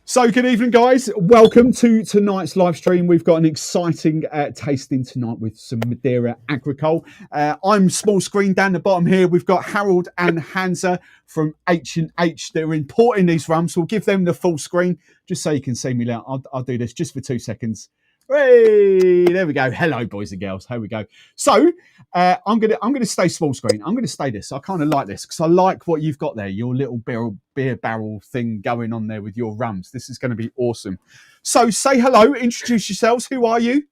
So, good evening, guys. Welcome to tonight's live stream. We've got an exciting tasting tonight with some Madeira Agricole. I'm small screen down the bottom here. We've got Harold and Hansa from H&H that are importing these rums. We'll give them the full screen just so you can see me now. I'll do this just for 2 seconds. Hey, there we go. Hello, boys and girls. Here we go. So I'm gonna stay small screen. I'm gonna stay this. I kind of like this because I like what you've got there. Your little beer barrel thing going on there with your rums. This is going to be awesome. So say hello. Introduce yourselves. Who are you?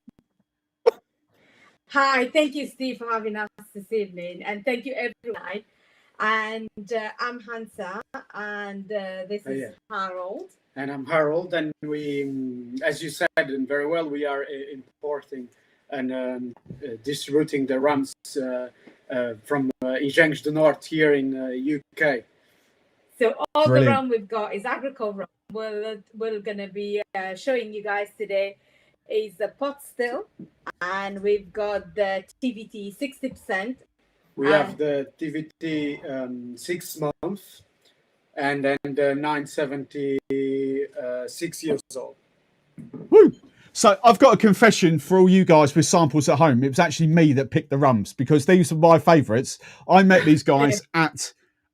Hi. Thank you, Steve, for having us this evening, and thank you everyone. And I'm Hansa, and this is Harold. And I'm Harold, and we, as you said, and very well, we are importing and distributing the rums from Engenhos do Norte here in UK. So all Brilliant. The rum we've got is Agricole rum. We're going to be showing you guys today is the pot still, and we've got the TVT 60%. We have the TVT 6 months, and then the 970 6 years old. Woo! So I've got a confession for all you guys with samples at home. It was actually me that picked the rums because these are my favourites. I met these guys at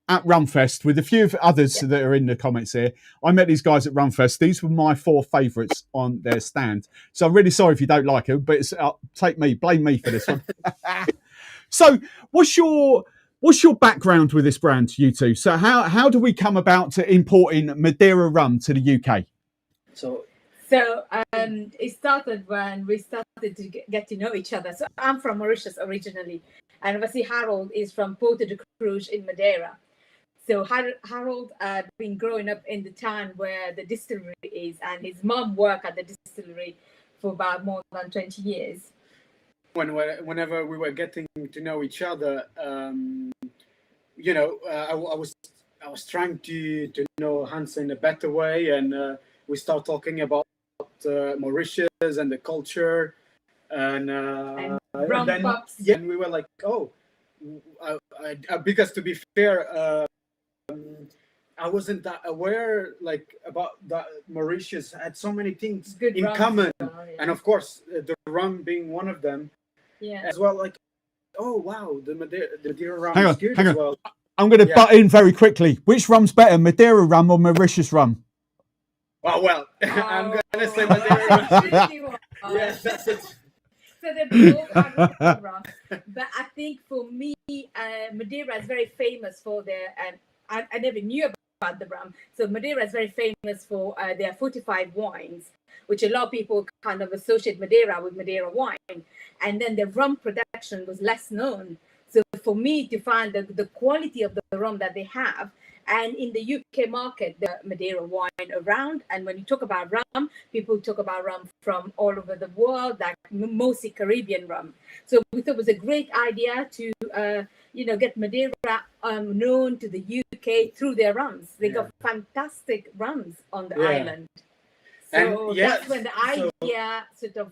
Rumfest with a few of others that are in the comments here. I met these guys at Rumfest. These were my 4 favourites on their stand. So I'm really sorry if you don't like them, but it's, blame me for this one. So what's your background with this brand, you two? So how do we come about to importing Madeira rum to the UK? So it started when we started to get to know each other. So I'm from Mauritius originally, and obviously Harold is from Porto de Cruz in Madeira. So Harold had been growing up in the town where the distillery is, and his mom worked at the distillery for about more than 20 years. Whenever we were getting to know each other, I was trying to know Hans in a better way, and we start talking about Mauritius and the culture, and rum pubs. Yeah, and we were like, because to be fair, I wasn't that aware about that Mauritius had so many things in common, and of course the rum being one of them. Yeah. As well, the Madeira rum is good as well. I'm going to butt in very quickly. Which rum's better, Madeira rum or Mauritius rum? I'm going to say Madeira rum. Yes, that's it. So they're both Agricole rum, but I think for me, Madeira is very famous for their. I never knew about the rum. So Madeira is very famous for their fortified wines, which a lot of people kind of associate Madeira with Madeira wine. And then the rum production was less known. So for me to find the quality of the rum that they have, and in the UK market, the Madeira wine around. And when you talk about rum, people talk about rum from all over the world, like mostly Caribbean rum. So we thought it was a great idea to, get Madeira known to the UK through their rums. They got fantastic rums on the island. So that's when the idea sort of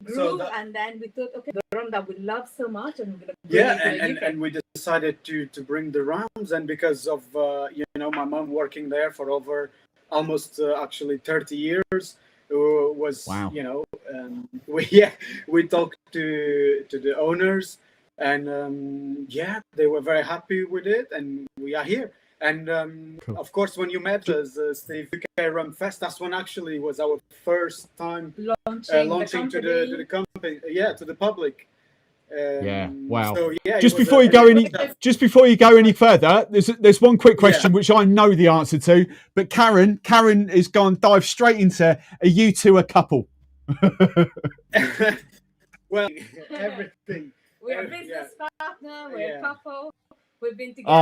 grew, and then we thought, okay, the rum that we love so much, and we're going to bring it and we decided to bring the rums, and because of my mom working there for over almost actually 30 years, was we talked to the owners, and they were very happy with it, and we are here. And of course, when you met us, Steve, UK Rum Fest, that's when actually was our first time launching to the company, to the public. Wow. So, just before you go any further, there's one quick question which I know the answer to, but Karen is going to dive straight into, are you two a couple? Well, everything. We're a business partner, we're a couple. We've been together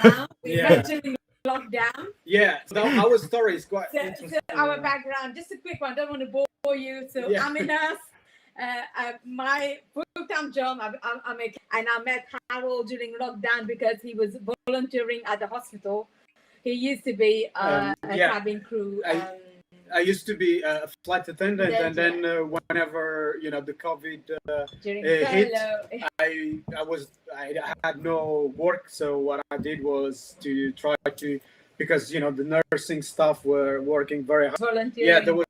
for 2 years now. We're during lockdown. Yeah, so our story is quite interesting. So our background, just a quick one, I don't want to bore you. So I'm a nurse. My full-time job, I met Harold during lockdown because he was volunteering at the hospital. He used to be a cabin crew. I used to be a flight attendant, and then whenever the COVID hit, I had no work. So what I did was to try to because the nursing staff were working very hard. Volunteering. Yeah, there was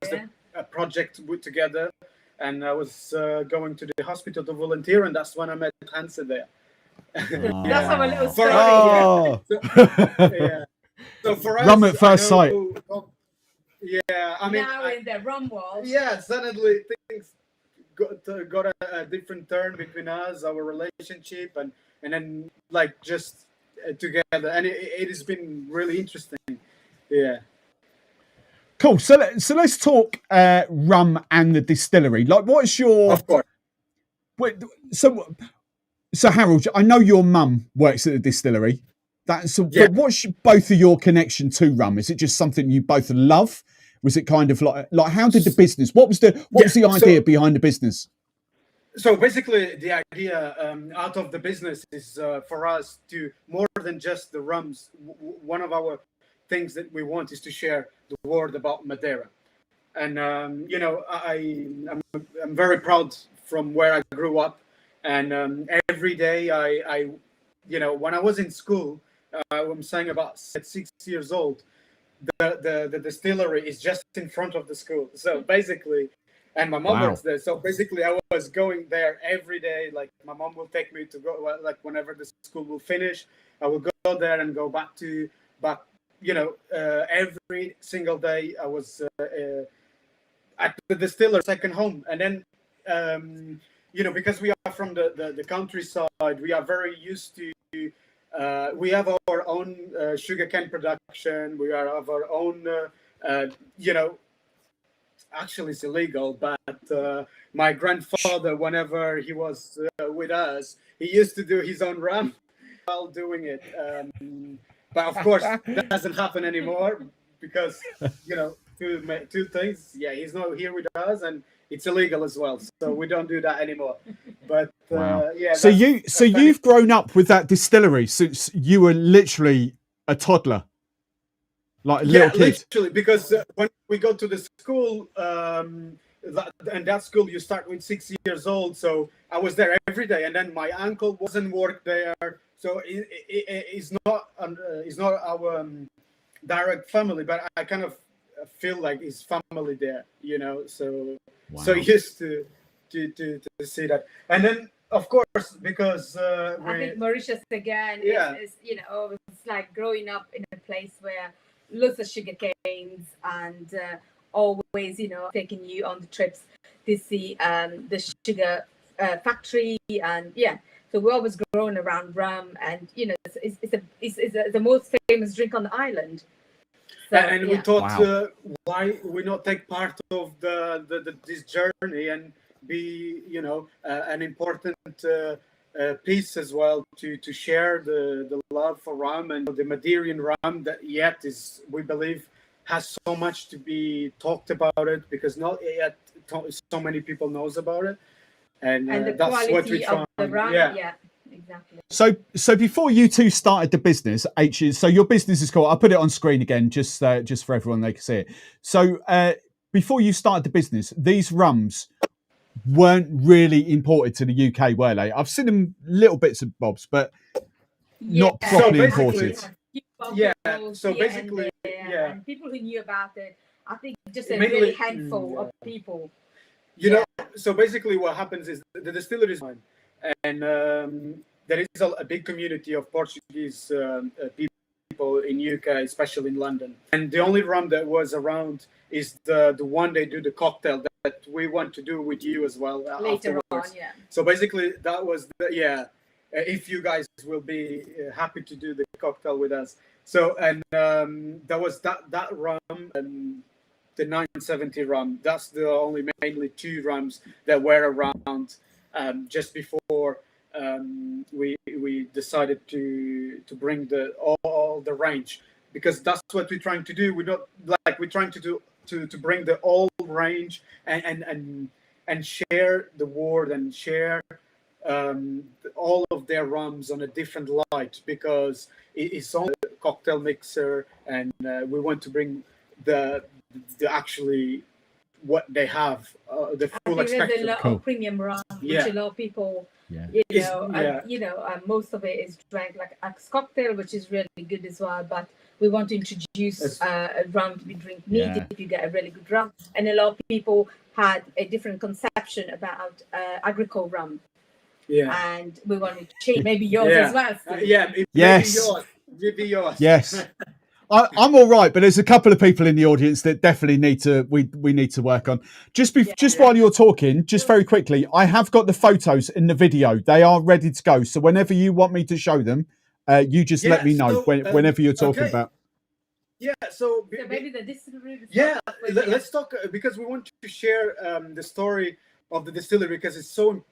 a project put together, and I was going to the hospital to volunteer, and that's when I met Hansa there. That's our little story. Oh. Yeah. So for us, Rum at first sight. Yeah, I mean, now in the rum world. yeah, suddenly things got a different turn between us, our relationship, and then like just together, and it has been really interesting. Yeah. Cool. So let's talk rum and the distillery. Like, what's your? Of course. So Harold, I know your mum works at the distillery. Yeah. But what's both of your connection to rum? Is it just something you both love? Was it kind of like how did the business? What was the idea behind the business? So basically, the idea out of the business is for us to, more than just the rums. One of our things that we want is to share the word about Madeira, and I'm very proud from where I grew up, and every day I when I was in school, I'm saying about 6 years old, the distillery is just in front of the school. So basically, and my mom works there. So basically, I was going there every day. Like my mom will take me to go. Like whenever the school will finish, I will go there and go back. Every single day I was at the distillery, second home. And then because we are from the countryside, we are very used to. We have our own sugarcane production. We have our own, actually it's illegal, but my grandfather, whenever he was with us, he used to do his own rum while doing it. But of course, that doesn't happen anymore because, two things. Yeah, he's not here with us, and it's illegal as well. So we don't do that anymore. But yeah. So you've grown up with that distillery since you were literally a toddler, like a little kid. Literally, because when we go to the school, and that school you start with 6 years old. So I was there every day, and then my uncle wasn't work there, so it's not our direct family, but I kind of feel like his family there, So so used to see that, and then of course because I think Mauritius again is it's like growing up in a place where lots of sugar canes and always taking you on the trips to see the sugar factory, and so we always grown around rum, and it's the most famous drink on the island. So, and we thought why we not take part of this journey and be an important piece as well to share the love for rum and the Madeiran rum that yet is, we believe, has so much to be talked about it, because not yet so many people knows about it, and the that's quality what we try. of the rum, exactly. So before you two started the business, so your business is called, I'll put it on screen again, just for everyone, they can see it. So before you started the business, these rums weren't really imported to the UK, were they? I've seen them little bits and bobs, but not properly imported. So basically, and people who knew about it, I think just a really handful of people. So basically what happens is the distillery is fine, and there is a big community of Portuguese people in UK, especially in London. And the only rum that was around is the one they do the cocktail that we want to do with you as well later afterwards. on. So basically that was if you guys will be happy to do the cocktail with us. So and that was that rum and the 970 rum. That's the only mainly two rums that were around just before we decided to bring all the range, because that's what we're trying to do. We're trying to bring the all range and share the word and share all of their rums on a different light, because it's on a cocktail mixer, and we want to bring the actually what they have, the full spectrum. There's a lot of premium rum, which a lot of people, most of it is drank like as cocktail, which is really good as well. But we want to introduce a rum to be drink neat Yeah. if you get a really good rum. And a lot of people had a different conception about agricole rum. Yeah. And we wanted to change maybe yours as well. Yes. Maybe yours. Yes. I'm all right, but there's a couple of people in the audience that definitely need to we need to work on. Just while you're talking, just very quickly, I have got the photos in the video. They are ready to go. So whenever you want me to show them, you just let me know whenever you're talking about. Yeah. So maybe the distillery. Let's talk because we want to share the story of the distillery because it's so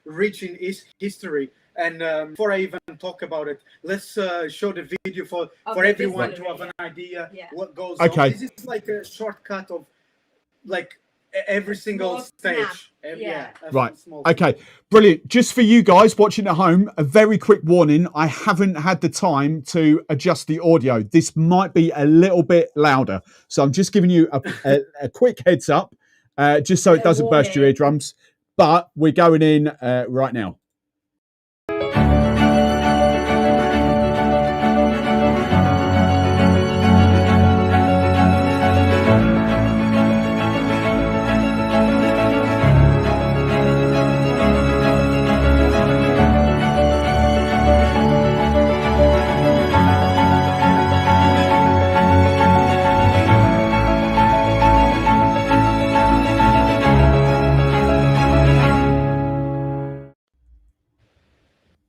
rich in history. And before I even talk about it, let's show the video for everyone to have an idea what goes on. This is like a shortcut of like every single stage. Right. Okay. Brilliant. Just for you guys watching at home, a very quick warning. I haven't had the time to adjust the audio. This might be a little bit louder. So I'm just giving you a quick heads up, just so it doesn't burst your eardrums. But we're going in right now.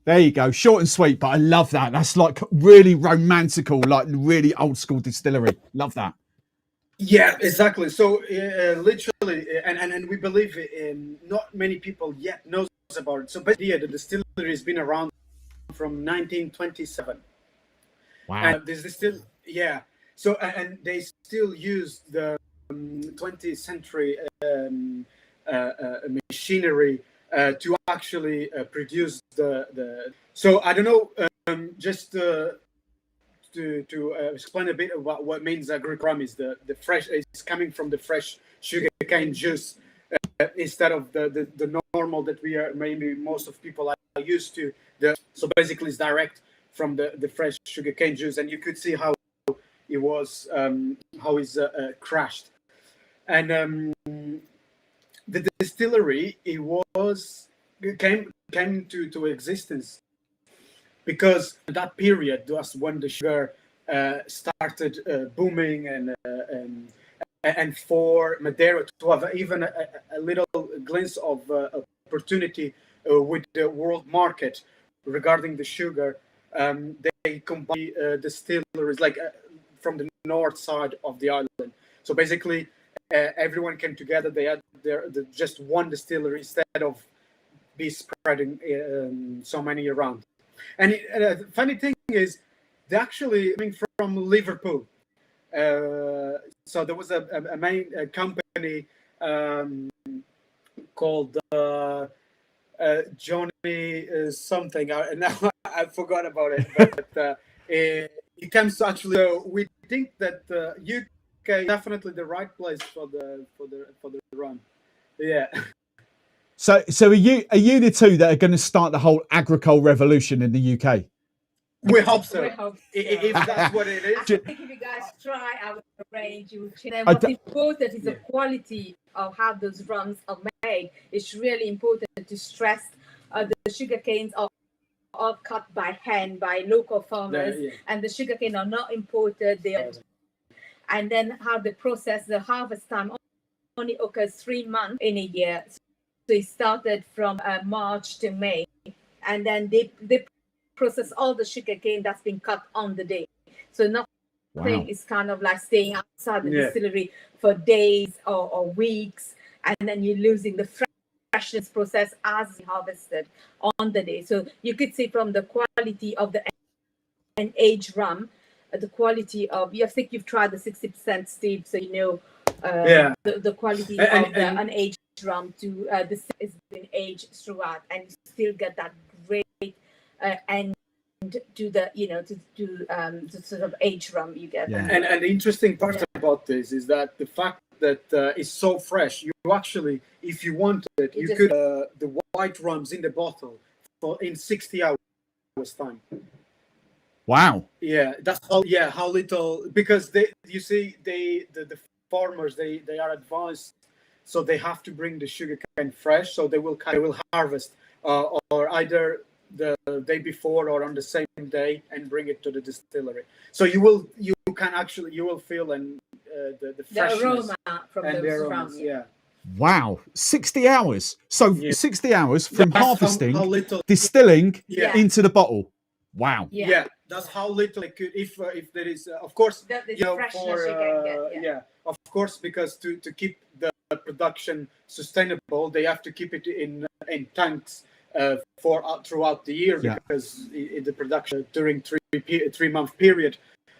There you go. Short and sweet, but I love that. That's like really romantical, like really old school distillery. Love that. Yeah, exactly. So literally, and we believe not many people yet knows about it. So basically, the distillery has been around from 1927. Wow. And this is still, So and they still use the 20th century machinery to actually produce the. So I don't know, just to explain a bit about what means agricole rum is the fresh. It's coming from the fresh sugarcane juice instead of the normal that we are maybe most of people are used to. So basically, it's direct from the fresh sugarcane juice, and you could see how it was how it's crushed, and the distillery came to existence because that period was when the sugar started booming and for Madeira to have even a little glimpse of opportunity with the world market regarding the sugar, they combine distilleries like from the north side of the island. So basically, everyone came together. They had just one distillery instead of be spreading so many around. And the funny thing is, they actually coming from Liverpool. So there was a main company called Johnny something. Now I forgot about it. But it comes to actually. So we think that UK is definitely the right place for the run. Yeah. So are you the two that are going to start the whole agricole revolution in the UK? We hope so. We hope so. If that's what it is. I think if you guys try our range, you will change. What's important is the quality of how those rums are made. It's really important to stress the sugar canes are all cut by hand by local farmers, and the sugar cane are not imported. And then how the process, the harvest time only occurs 3 months in a year. So it started from March to May, and then they process all the sugar cane that's been cut on the day. So nothing is kind of like staying outside the distillery for days or weeks, and then you're losing the freshness process as harvested on the day. So you could see from the quality of the aged rum, the quality of, I think you've tried the 60% Steve, so you know the quality of the unaged rum to this has been aged throughout, and you still get that great end to the to sort of aged rum you get. And the interesting part about this is that the fact that it's so fresh, you actually, if you wanted, you could the white rums in the bottle in 60 hours time. Wow. Yeah, that's how little, because you see the farmers, they are advanced, so they have to bring the sugar cane fresh, so they will harvest or either the day before or on the same day and bring it to the distillery. So you will feel the The freshness aroma from and the the rum. aromas. Yeah. Wow. 60 hours. So Yeah. 60 hours from That's harvesting, how little. distilling Yeah. into the bottle. Wow. Yeah, that's how little it could. If there is, of course, That is you know, freshness for you can get. yeah, of course, because to keep the production sustainable, they have to keep it in tanks for throughout the year, Yeah. because the production during 3 month period.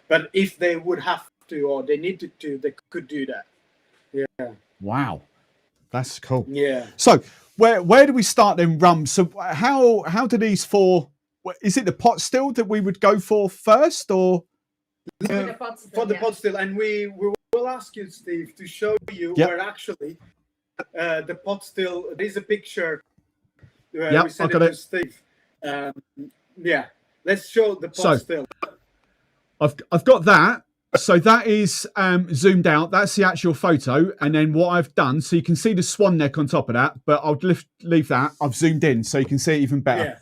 But if they would have to or they needed to, they could do that. Yeah. Wow. That's cool. Yeah. So where do we start then, rum? So how do these four? Is it the pot still that we would go for first, or For the pot still, For the yeah. pot still, and we will ask you, Steve, to show you Yep. where actually the pot still. There's a picture. Yep, We sent I got to it. Steve. Yeah, let's show the pot still. I've got that. So that is zoomed out. That's the actual photo, and then what I've done, so you can see the swan neck on top of that. But I'll leave that. I've zoomed in so you can see it even better.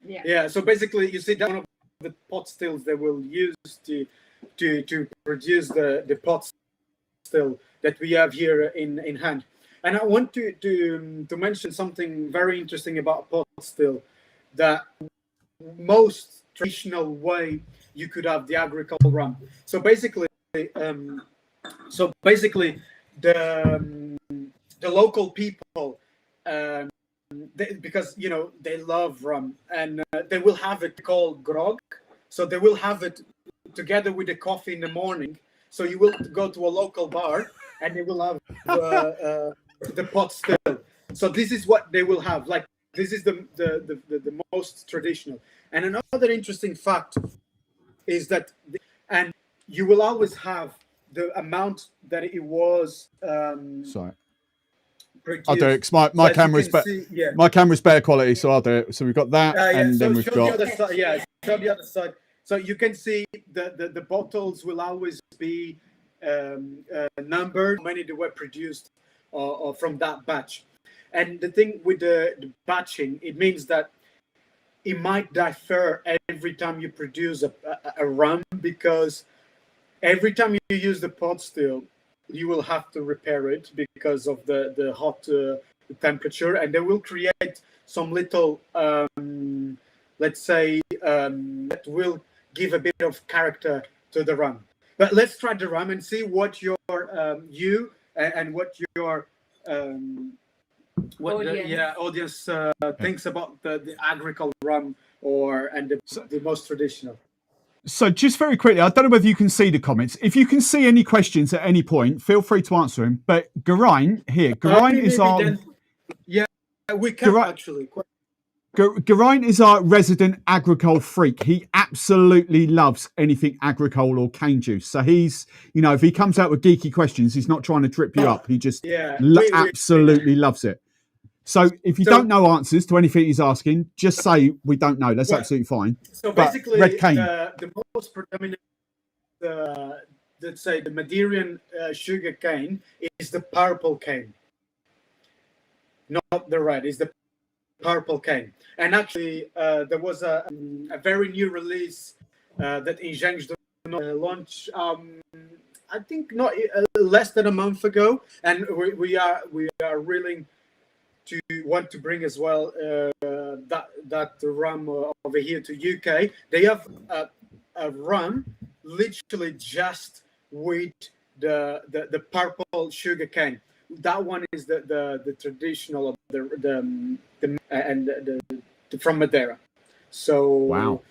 Yeah. So basically, you see that one of the pot stills they will use to produce the pot still that we have here in hand. And I want to mention something very interesting about pot still, that most traditional way you could have the agricole rum. So basically, the local people, because they love rum, and they will have it called grog. So they will have it together with the coffee in the morning. So you will go to a local bar and they will have the pot still. So this is what they will have. Like, this is the most traditional. And another interesting fact is that, and you will always have the amount that it was Sorry. produced. I'll do it because my camera's better. Yeah. My camera's better quality, so I'll do it. So we've got that, and so then we've show got. the other side. Yeah, show the other side. So you can see the bottles will always be numbered, how many they were produced or from that batch. And the thing with the batching, it means that it might differ every time you produce a rum, because every time you use the pot still, you will have to repair it because of the hot temperature, and they will create some little, let's say, that will give a bit of character to the rum. But let's try the rum and see what your what your audience thinks about the agricole rum and the most traditional. So just very quickly, I don't know whether you can see the comments. If you can see any questions at any point, feel free to answer them. But Geraint is our... Yeah, we can actually. Geraint is our resident agricole freak. He absolutely loves anything agricole or cane juice. So he's, if he comes out with geeky questions, he's not trying to trip you up. He just absolutely loves it. So if you don't know answers to anything he's asking, just say we don't know. That's absolutely fine. So basically, red cane. The most predominant, let's say, the Madeiran sugar cane is the purple cane, not the red. It's the purple cane. And actually, there was a very new release that Engenhos launched. I think not less than a month ago, and we are really to want to bring as well that rum over here to UK. They have a rum literally just with the purple sugar cane. That one is the traditional of the from Madeira. So wow,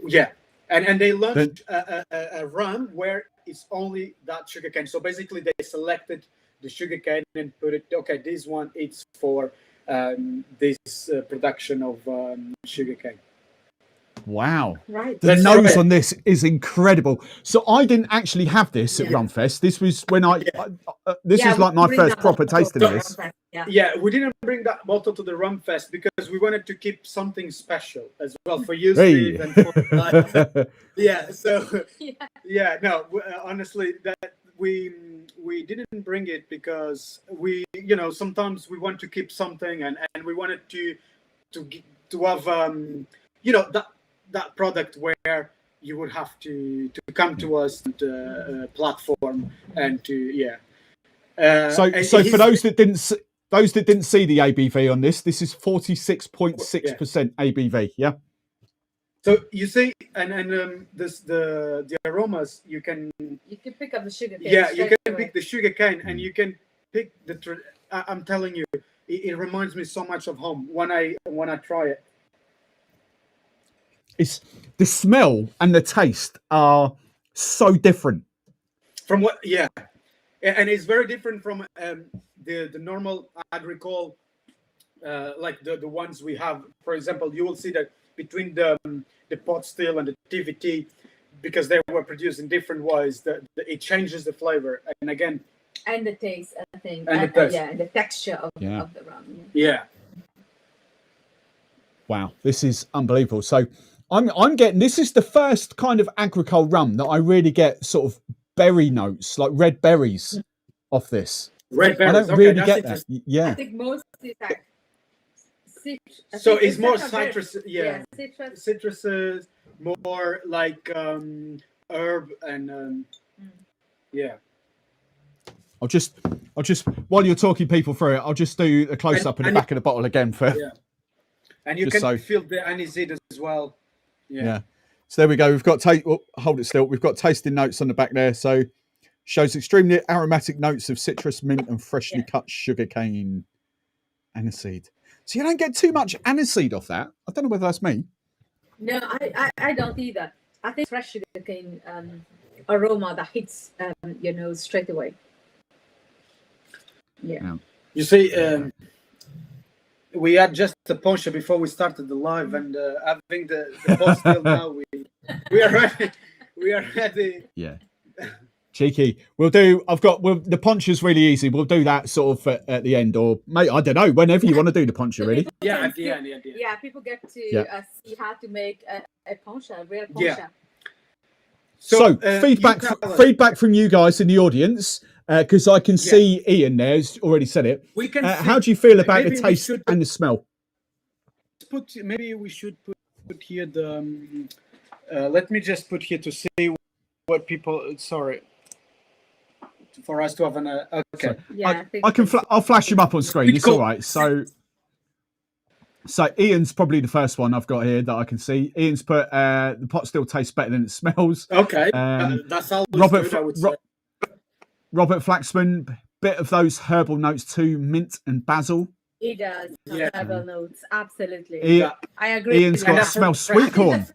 yeah, and they launched a rum where it's only that sugar cane. So basically, they selected the sugar cane and put it. Okay, this one it's for this production of sugar cane. Wow. Right. The That's nose right. on this is incredible. So I didn't actually have this at Yeah. Rumfest. This was when this Yeah, is like my bring first that proper bottle tasting to of this. Rumfest, Yeah. Yeah, we didn't bring that bottle to the Rum Fest because we wanted to keep something special as well for you, Hey. Steve, and for yeah. So yeah, no, honestly, that we didn't bring it because we, you know, sometimes we want to keep something, and we wanted to have you know, that product where you would have to come to us the platform and to So for those that didn't see the ABV on this is 46.6% ABV. Yeah. So you see, and this the aromas you can pick up the sugar cane. you straight can away. pick the sugar cane, and you can pick the. I'm telling you, it reminds me so much of home when I try it. It's the smell and the taste are so different. From what, yeah, and it's very different from the normal agricole, like the ones we have. For example, you will see that between the pot still and the TVT, because they were produced in different ways, it changes the flavor, and again, and the taste, I think, and the taste. and the texture of the rum. Yeah. Wow, this is unbelievable. So I'm getting, this is the first kind of agricole rum that I really get sort of berry notes, like red berries off this. Red berries. I don't really get that. Yeah. I think most is like so it's more citrus, citrus. Citruses, more like herb and yeah. I'll just while you're talking people through it, I'll just do a close up in the back of the bottle again for and you can feel the aniseed as well. Yeah. So there we go. We've got hold it still. We've got tasting notes on the back there. So shows extremely aromatic notes of citrus, mint, and freshly cut sugarcane aniseed. So you don't get too much aniseed off that. I don't know whether that's me. No, I don't either. I think fresh sugarcane aroma that hits straight away. Yeah. You see, we had just the poncha before we started the live, and having the pot still now, we are ready. We are ready. Yeah. Cheeky. The poncha's really easy. We'll do that sort of at the end, or mate, I don't know, whenever you want to do the poncha, really. Yeah, at the end. Yeah, people get to see how to make a poncha, a real poncha. Yeah. So feedback from you guys in the audience, because I can see Ian there has already said it. We can. How do you feel about the taste and the smell? Maybe we should put here the. Let me just put here to see what people. Sorry. For us to have an okay. Yeah, I'll flash him up on screen. It's all right. So Ian's probably the first one I've got here that I can see. Ian's put the pot still tastes better than it smells. Okay, that's always good, I would say. Robert Flaxman, bit of those herbal notes too, mint and basil. It does. Herbal notes, absolutely. I agree. Ian's got smell sweet corn.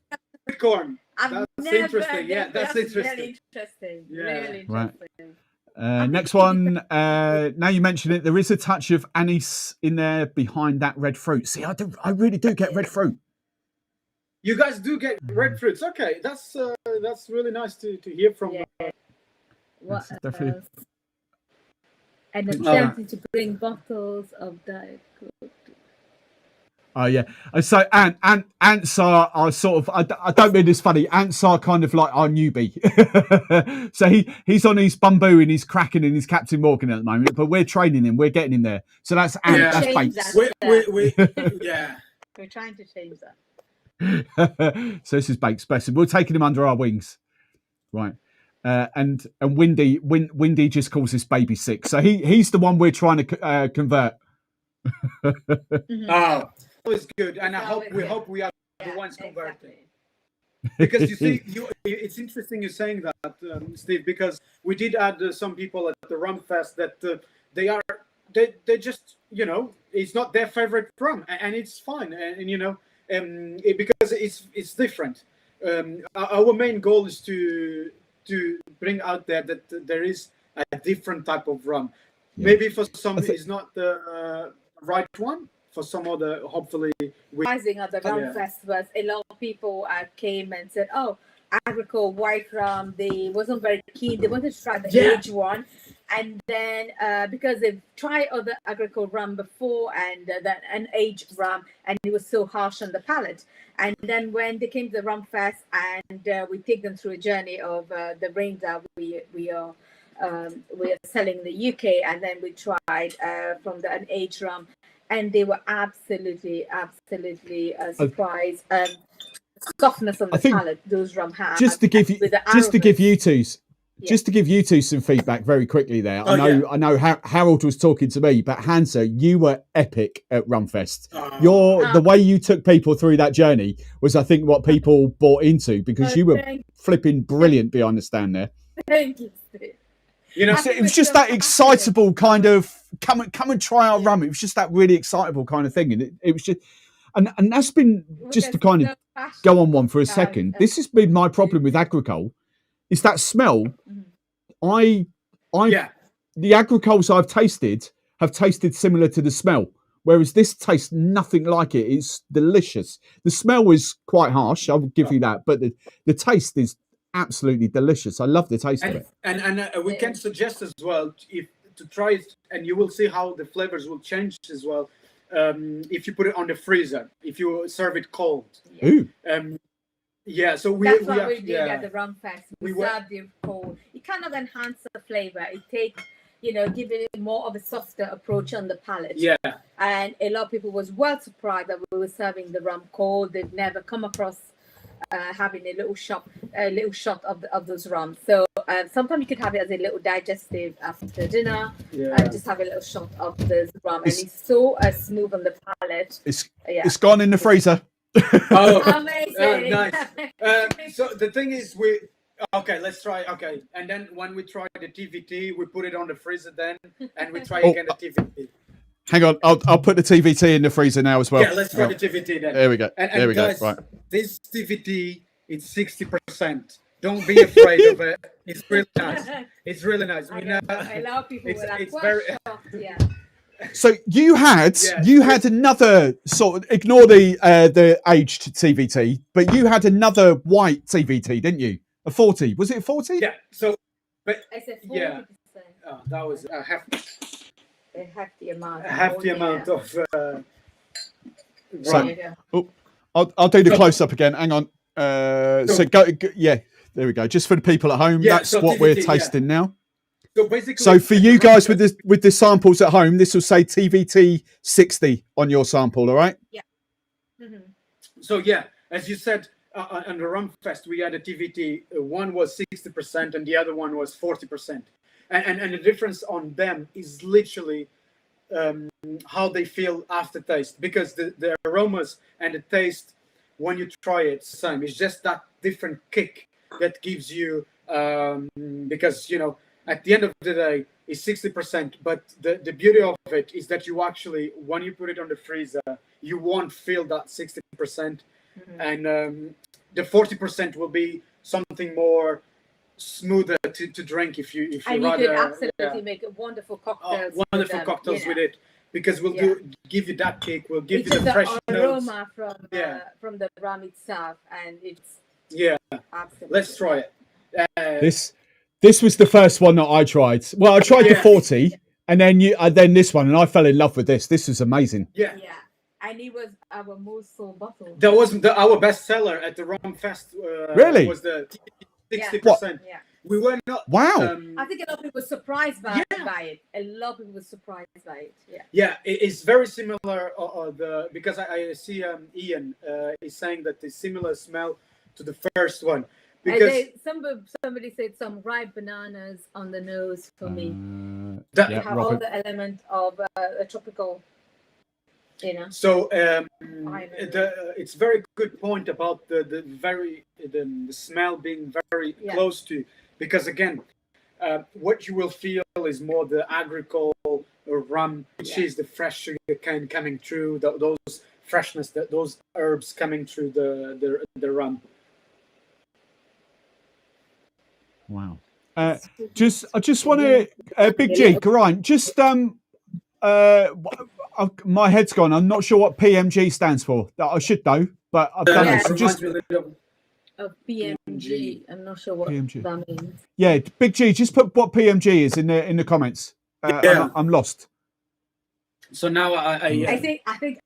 Sweet corn. That's interesting. Yeah, that's interesting. Really interesting. Yeah. Really interesting. Right. Next one. Now you mention it, there is a touch of anise in there behind that red fruit. See, I really do get red fruit. You guys do get red fruits. Okay, that's really nice to hear from. Yeah. What definitely... else? And attempting to bring bottles of Diet Coke. Oh yeah. So ants are sort of, I don't mean this funny, ants are kind of like our newbie. So he's on his bamboo and he's cracking and he's Captain Morgan at the moment, but we're training him, we're getting him there. So that's that's Bakes. We're trying to change that. So this is Bakes Blessing. We're taking him under our wings. Right. And Windy just calls this baby sick. So he's the one we're trying to convert. Oh, it's good, and we hope we are the ones converted. Because you see, it's interesting you're saying that, Steve, because we did add some people at the Rum Fest that they just, it's not their favorite rum, and it's fine, and because it's different. Our main goal is to bring out there that there is a different type of rum. Maybe for some it's not the right one. for some other, hopefully. Surprising at the rum fest was a lot of people came and said, "Oh, Agricole white rum." They wasn't very keen. They wanted to try the aged one, and then because they've tried other Agricole rum before and an aged rum, and it was so harsh on the palate. And then when they came to the rum fest, and we take them through a journey of the range that we are selling in the UK, and then we tried from the aged rum, and they were absolutely surprised. Softness on the palate those rum have. Just to give you two some feedback very quickly there. I know Harold was talking to me, but Hansa, you were epic at Rumfest. The way you took people through that journey was, I think, what people bought into, because you were flipping brilliant behind the stand there. Thank you, Steve. You know, it was just that excitable kind of come and try our rum. It was just that really excitable kind of thing, and it was just, and that's been just to kind of go on one for a second. This has been my problem with Agricole, is that smell. The Agricoles I've tasted have tasted similar to the smell, whereas this tastes nothing like it. It's delicious. The smell is quite harsh, I will give you that, but the taste is absolutely delicious. I love the taste of it. And we can suggest as well to try it, and you will see how the flavors will change as well. If you put it on the freezer, if you serve it cold. Ooh. So that's what we did at the rum fest. We served it cold. It kind of enhances the flavor. It takes, give it more of a softer approach on the palate. Yeah. And a lot of people was well surprised that we were serving the rum cold. They've never come across having a little shot of those rum. So sometimes you could have it as a little digestive after dinner, and just have a little shot of this rum. And it's so smooth on the palate. It's gone in the freezer. Amazing. Nice. So the thing is, let's try. Okay, and then when we try the TVT, we put it on the freezer then, and we try again the TVT. Hang on, I'll put the TVT in the freezer now as well. Yeah, let's try the TVT then. There we go. And there we guys, go. Right. This TVT is 60%. Don't be afraid of it. It's really nice. It's really nice. A lot of people were like, it's very. Shocked. Yeah. So you had another sort of, ignore the aged TVT, but you had another white TVT, didn't you? A 40. Was it a 40? Yeah. So, but I said 40%. yeah, that was a hefty amount. Of. I'll do the close up again. Hang on. So go. Yeah, there we go. Just for the people at home, that's what TVT, we're tasting now. So basically, so for you guys with the samples at home, this will say TVT 60 on your sample. All right. Yeah. Mm-hmm. So as you said, on the Rum Fest, we had a TVT. One was 60% and the other one was 40%. And the difference on them is literally how they feel after taste, because the aromas and the taste, when you try it, it's the same. It's just that different kick that gives you, because, at the end of the day, it's 60%. But the beauty of it is that you actually, when you put it on the freezer, you won't feel that 60%. Mm-hmm. And the 40% will be something more smoother to drink if you and rather. You could absolutely make wonderful cocktails. Cocktails with it, because we'll give you that kick. We'll give you the fresh aroma from the rum itself, and it's absolutely. Let's try it. This was the first one that I tried. Well, I tried the 40, and then this one, and I fell in love with this. This is amazing. Yeah. And it was our most sold bottle. That was our best seller at the Rum Fest. Really? Was the 60%. Yeah. We were not. Wow. I think a lot of people were surprised by it. A lot of people were surprised by it. Yeah. Yeah, it's very similar. Because I see Ian is saying that it's similar smell to the first one. Because somebody said some ripe bananas on the nose for me. That have all the element of a tropical. So it's very good point about the smell being very close to, because again, what you will feel is more the agricole rum, which is the fresh sugar cane coming through, those freshness, those herbs coming through the rum. Wow. I just want to Big G, Geraint, just my head's gone. I'm not sure what PMG stands for. I should know, but I've done it. So just PMG. I'm not sure what PMG. that means. Yeah, Big G. Just put what PMG is in the comments. I'm lost. So now I think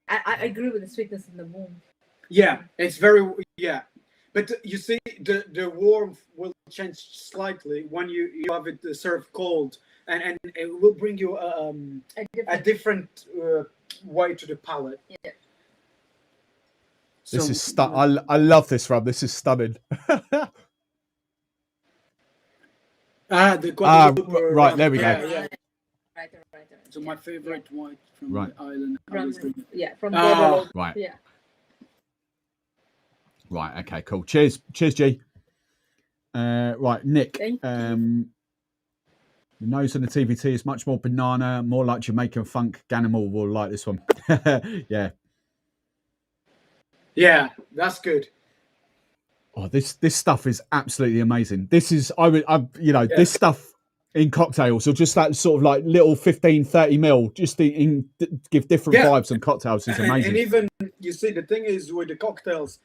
I agree with the sweetness in the warmth. Yeah, it's very but you see the warmth will change slightly when you have it served cold, and it will bring you a different way to the palate. Yeah. This is I love this rum. This is stunning. Right, there we go. Yeah. Right. So my favorite white from Right. the island. From Guadeloupe. Right. Yeah. Right. Okay. Cool. Cheers, G. Right, Nick. Thank The nose on the TVT is much more banana, more like Jamaican funk. Ganimal will like this one. Yeah. Yeah, that's good. Oh, this stuff is absolutely amazing. This is this stuff in cocktails or just that sort of like little 15, 30 mil, just give different vibes and cocktails is amazing. And even you see the thing is with the cocktails,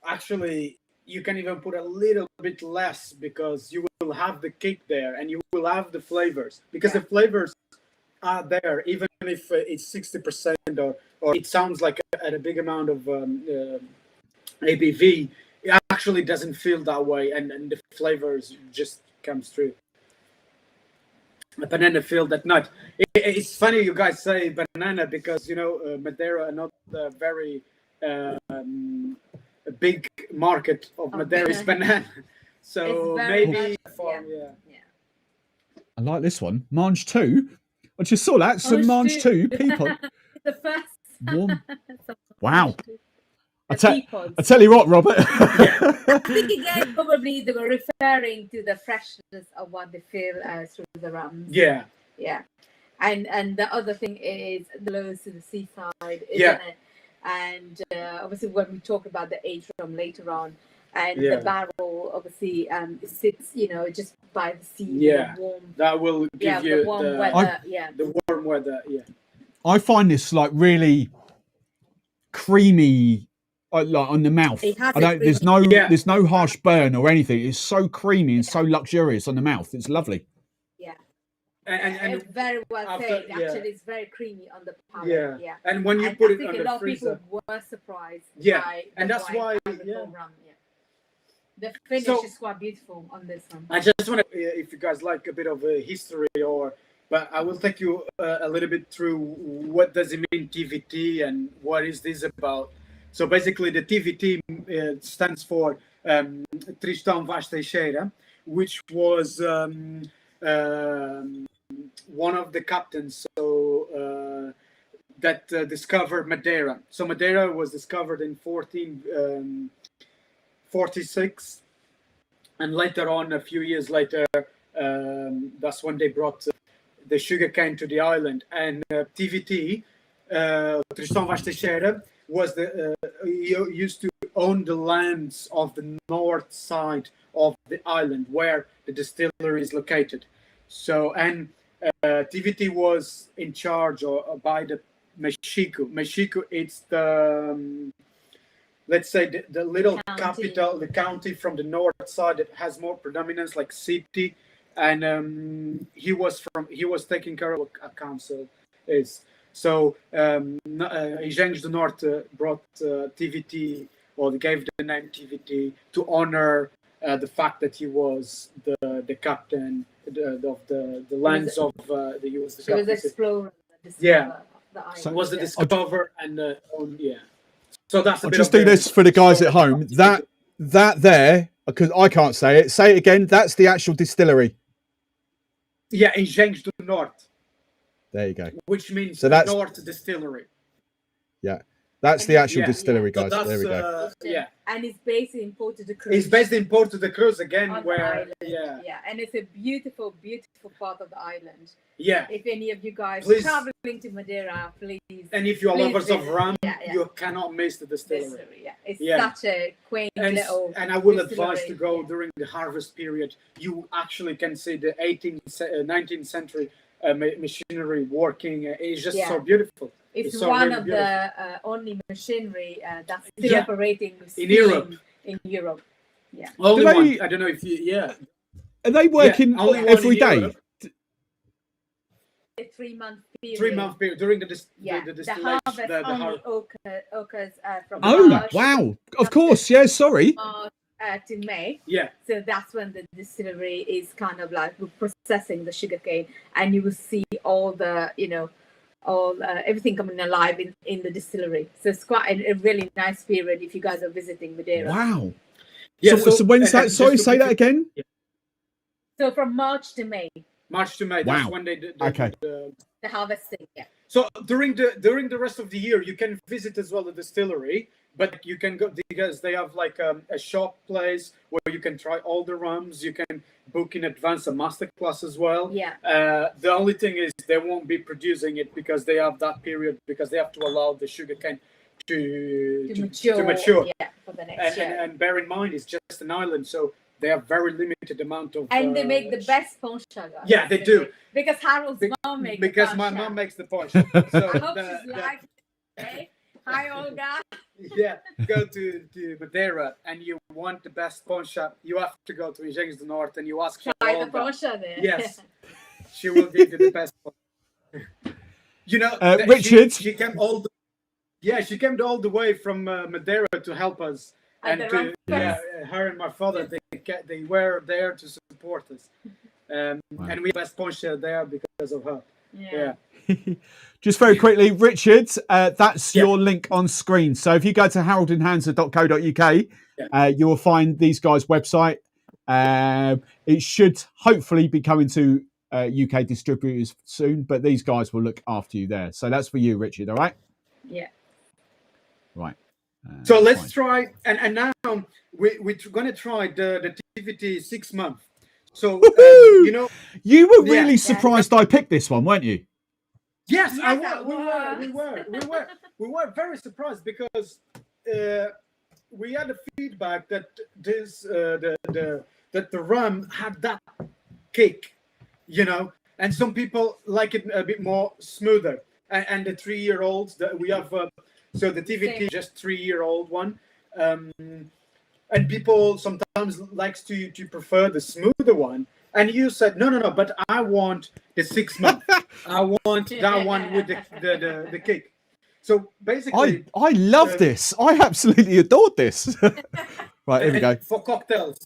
actually you can even put a little bit less because you will have the kick there and you will have the flavors because the flavors are there even if it's 60% or it sounds like a big amount of ABV. It actually doesn't feel that way and the flavors just comes through. A banana feel that nut. It's funny you guys say banana because Madeira are not very a big market of Madeira is banana. So maybe I like this one. Mange 2. I just saw that. Some Mange 2 people. The first. Warm. Wow. I teapods. tell you what, Robert. I think again, probably they were referring to the freshness of what they feel through the rums. Yeah. Yeah. And the other thing is close to the seaside, isn't it? And obviously when we talk about the age rum later on, and the barrel obviously sits, just by the sea. Yeah. Warm, that will give you the warm weather. The warm weather. Yeah. I find this like really creamy. Like on the mouth, there's no harsh burn or anything. It's so creamy and so luxurious on the mouth. It's lovely. Yeah, and it's very well said. Actually, it's very creamy on the palate. Yeah, and when you put it on a lot the freezer, of people were surprised. And that's why the finish is quite beautiful on this one. I just want to, if you guys like a bit of a history, but I will take you a little bit through what does it mean TVT and what is this about. So basically, the TVT stands for Tristão Vaz Teixeira, which was one of the captains that discovered Madeira. So Madeira was discovered in 1446, and later on, a few years later, that's when they brought the sugarcane to the island. And TVT, Tristão Vaz Teixeira, was he used to own the lands of the north side of the island where the distillery is located. So, and TVT was in charge by the Mexico. Mexico, it's the, let's say, the little capital, the county from the north side that has more predominance, like city. And he was taking care of a council is. So Engenhos do Norte brought TVT, or they gave the name TVT to honor the fact that he was the captain of the lands of the US. He was explorer. Yeah, the island. So was the discover and So that's. I'll just do this for the guys at home. That there, because I can't say it. Say it again. That's the actual distillery. Yeah, Engenhos do Norte. There you go. Which means that's North Distillery. Yeah, that's the actual distillery, guys. So there we go. And it's based in Porto de Cruz. It's based in Porto de Cruz again, where and it's a beautiful, beautiful part of the island. Yeah. If any of you guys are traveling to Madeira, please. And if you're lovers of rum, you cannot miss the distillery. It's such a quaint little. And I will advise to go during the harvest period. You actually can see the 19th century machinery working. It's just so Yeah. beautiful. It's so one really of beautiful. the only machinery that's still Yeah. operating In Europe. In Europe. Yeah. Only Do they- one. I don't know if you. Yeah. Are they working only one every in day? Europe. A 3-month period. 3-month period during the The distillation. harvest only occurs from Oh, March, wow. Of course. Yeah, sorry. March to May. Yeah. So that's when the distillery is kind of like processing the sugarcane, and you will see all the, everything coming alive in the distillery. So it's quite a really nice period if you guys are visiting Madeira. Wow. Yeah. So when's that? Sorry, say that again. So from March to May. March to May. Wow. That's when they Okay. The harvesting. Yeah. So during the rest of the year, you can visit as well the distillery, but you can go because they have like a shop place where you can try all the rums. You can book in advance a master class as well. Yeah. The only thing is they won't be producing it because they have that period because they have to allow the sugarcane to mature. Yeah, for the next year. And bear in mind, it's just an island, so they have very limited amount of. And they make the best poncha, guys. Yeah, they do. Because Harold's mom makes. Because my mom makes the poncha. So I hope she's live today. Hi, Olga. Yeah, go to Madeira and you want the best poncha, you have to go to Engenhos do Norte and you ask for Try the Olga. poncha there. Yes, she will give you the best poncha. You know, Richard. She came she came all the way from Madeira to help us. And her and my father, they were there to support us. And we have best poncha there because of her. Yeah. Just very quickly, Richard, that's your link on screen. So if you go to haroldandhansa.co.uk, you will find these guys' website. It should hopefully be coming to UK distributors soon, but these guys will look after you there. So that's for you, Richard. All right. Yeah. Right. So let's try, and now we're going to try the TVT 6 month. So you were really surprised I picked this one, weren't you? Yes, we were very surprised because we had a feedback that that the rum had that kick, and some people like it a bit more smoother. And the 3-year-olds that we have. So the TVT just 3-year-old one, and people sometimes likes to prefer the smoother one. And you said no, but I want the 6 month. I want that one with the kick. So basically, I love this. I absolutely adored this. Right, here we go. For cocktails.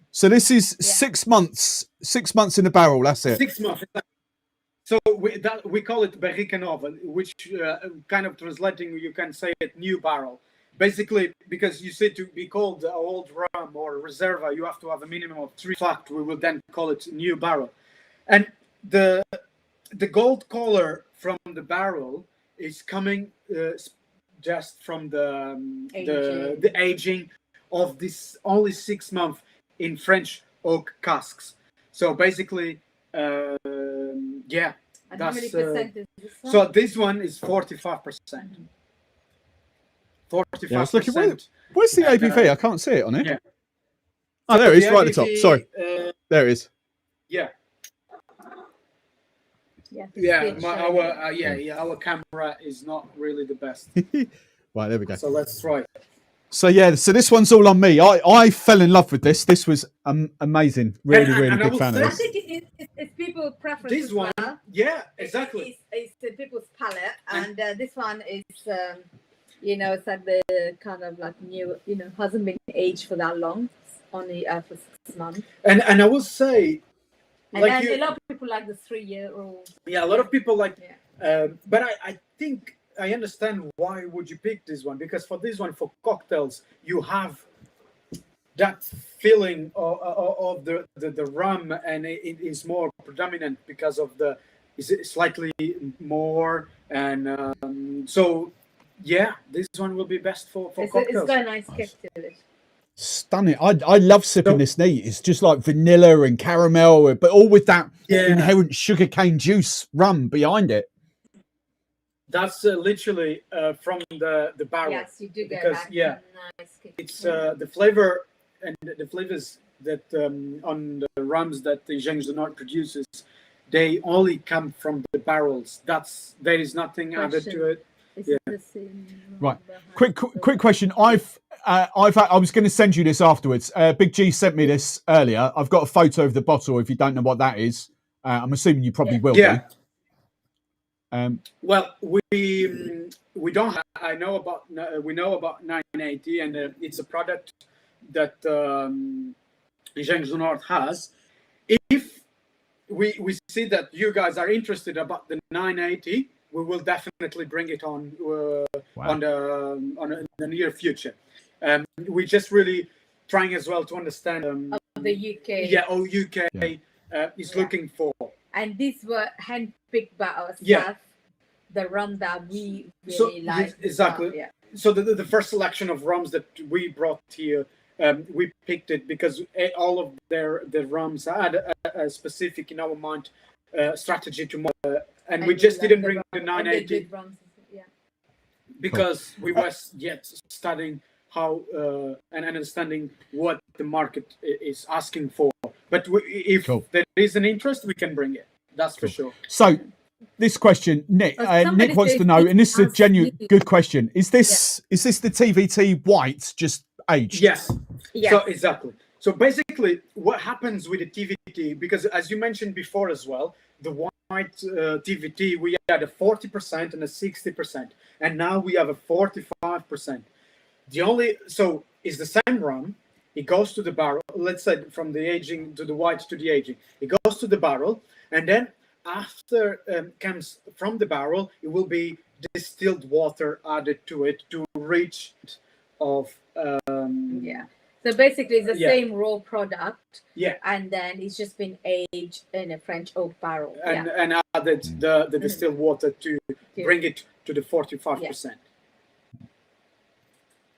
So this is 6 months. 6 months in the barrel. That's it. 6 months. So we call it barrica nova, which kind of translating, you can say it new barrel. Basically, because you say to be called old rum or reserva, you have to have a minimum of 3. In fact, we will then call it new barrel. And the gold color from the barrel is coming just from the aging of this only 6 months in French oak casks. So basically. And how many percent is this one? So this one is 45%. 45%. Where's the ABV? I can't see it on it. Yeah. Oh, there it is, right at the top. Sorry. There it is. Yeah. Our camera is not really the best. Right, there we go. So let's try. So so this one's all on me. I fell in love with this. This was amazing. Really big fan of I this. think it's people's preference. This one, exactly. It's people's palate, and this one is, it's like the kind of like new, hasn't been aged for that long, only for 6 months. And I will say, and then a lot of people like the 3-year-old. Yeah, a lot of people like. But I think. I understand why would you pick this one, because for this one, for cocktails, you have that feeling of the rum, and it is more predominant because of is slightly more, and so this one will be best for cocktails. It's got a nice kick to it. Stunning. I love sipping this neat. It's just like vanilla and caramel, but all with that inherent sugarcane juice rum behind it. That's literally from the barrel. Yes, you do get because nice kick. It's the flavor and the flavors that on the rums that the Engenhos do Norte produces they only come from the barrels. There is nothing added to it. Is Yeah. it the same Right. behind? Quick question. I was going to send you this afterwards. Big G sent me this earlier. I've got a photo of the bottle. If you don't know what that is, I'm assuming you probably will Yeah. do. Well, we don't. We know about 980, and it's a product that James du Nord has. If we see that you guys are interested about the 980, we will definitely bring it on the near future. We just really trying as well to understand the UK. Yeah, UK is looking for. And these were handpicked by ourselves. Yeah. The rum that we really like. Exactly. Yeah. So the first selection of rums that we brought here, we picked it because all of the rums had a specific, in our mind, strategy to and we just didn't bring the 980 because we were yet studying how and understanding what the market is asking for. But if there is an interest, we can bring it. That's for sure. So this question, Nick wants to know, and this is a genuine good question. Is this the TVT white just aged? Yes. So exactly. So basically, what happens with the TVT, because as you mentioned before as well, the white TVT, we had a 40% and a 60%, and now we have a 45%. So it's the same rum. It goes to the barrel. Let's say from the aging to the white to the aging. It goes to the barrel, and then after comes from the barrel, it will be distilled water added to it to reach of. So basically, it's the same raw product. Yeah. And then it's just been aged in a French oak barrel. And added the distilled water to bring it to the 45%.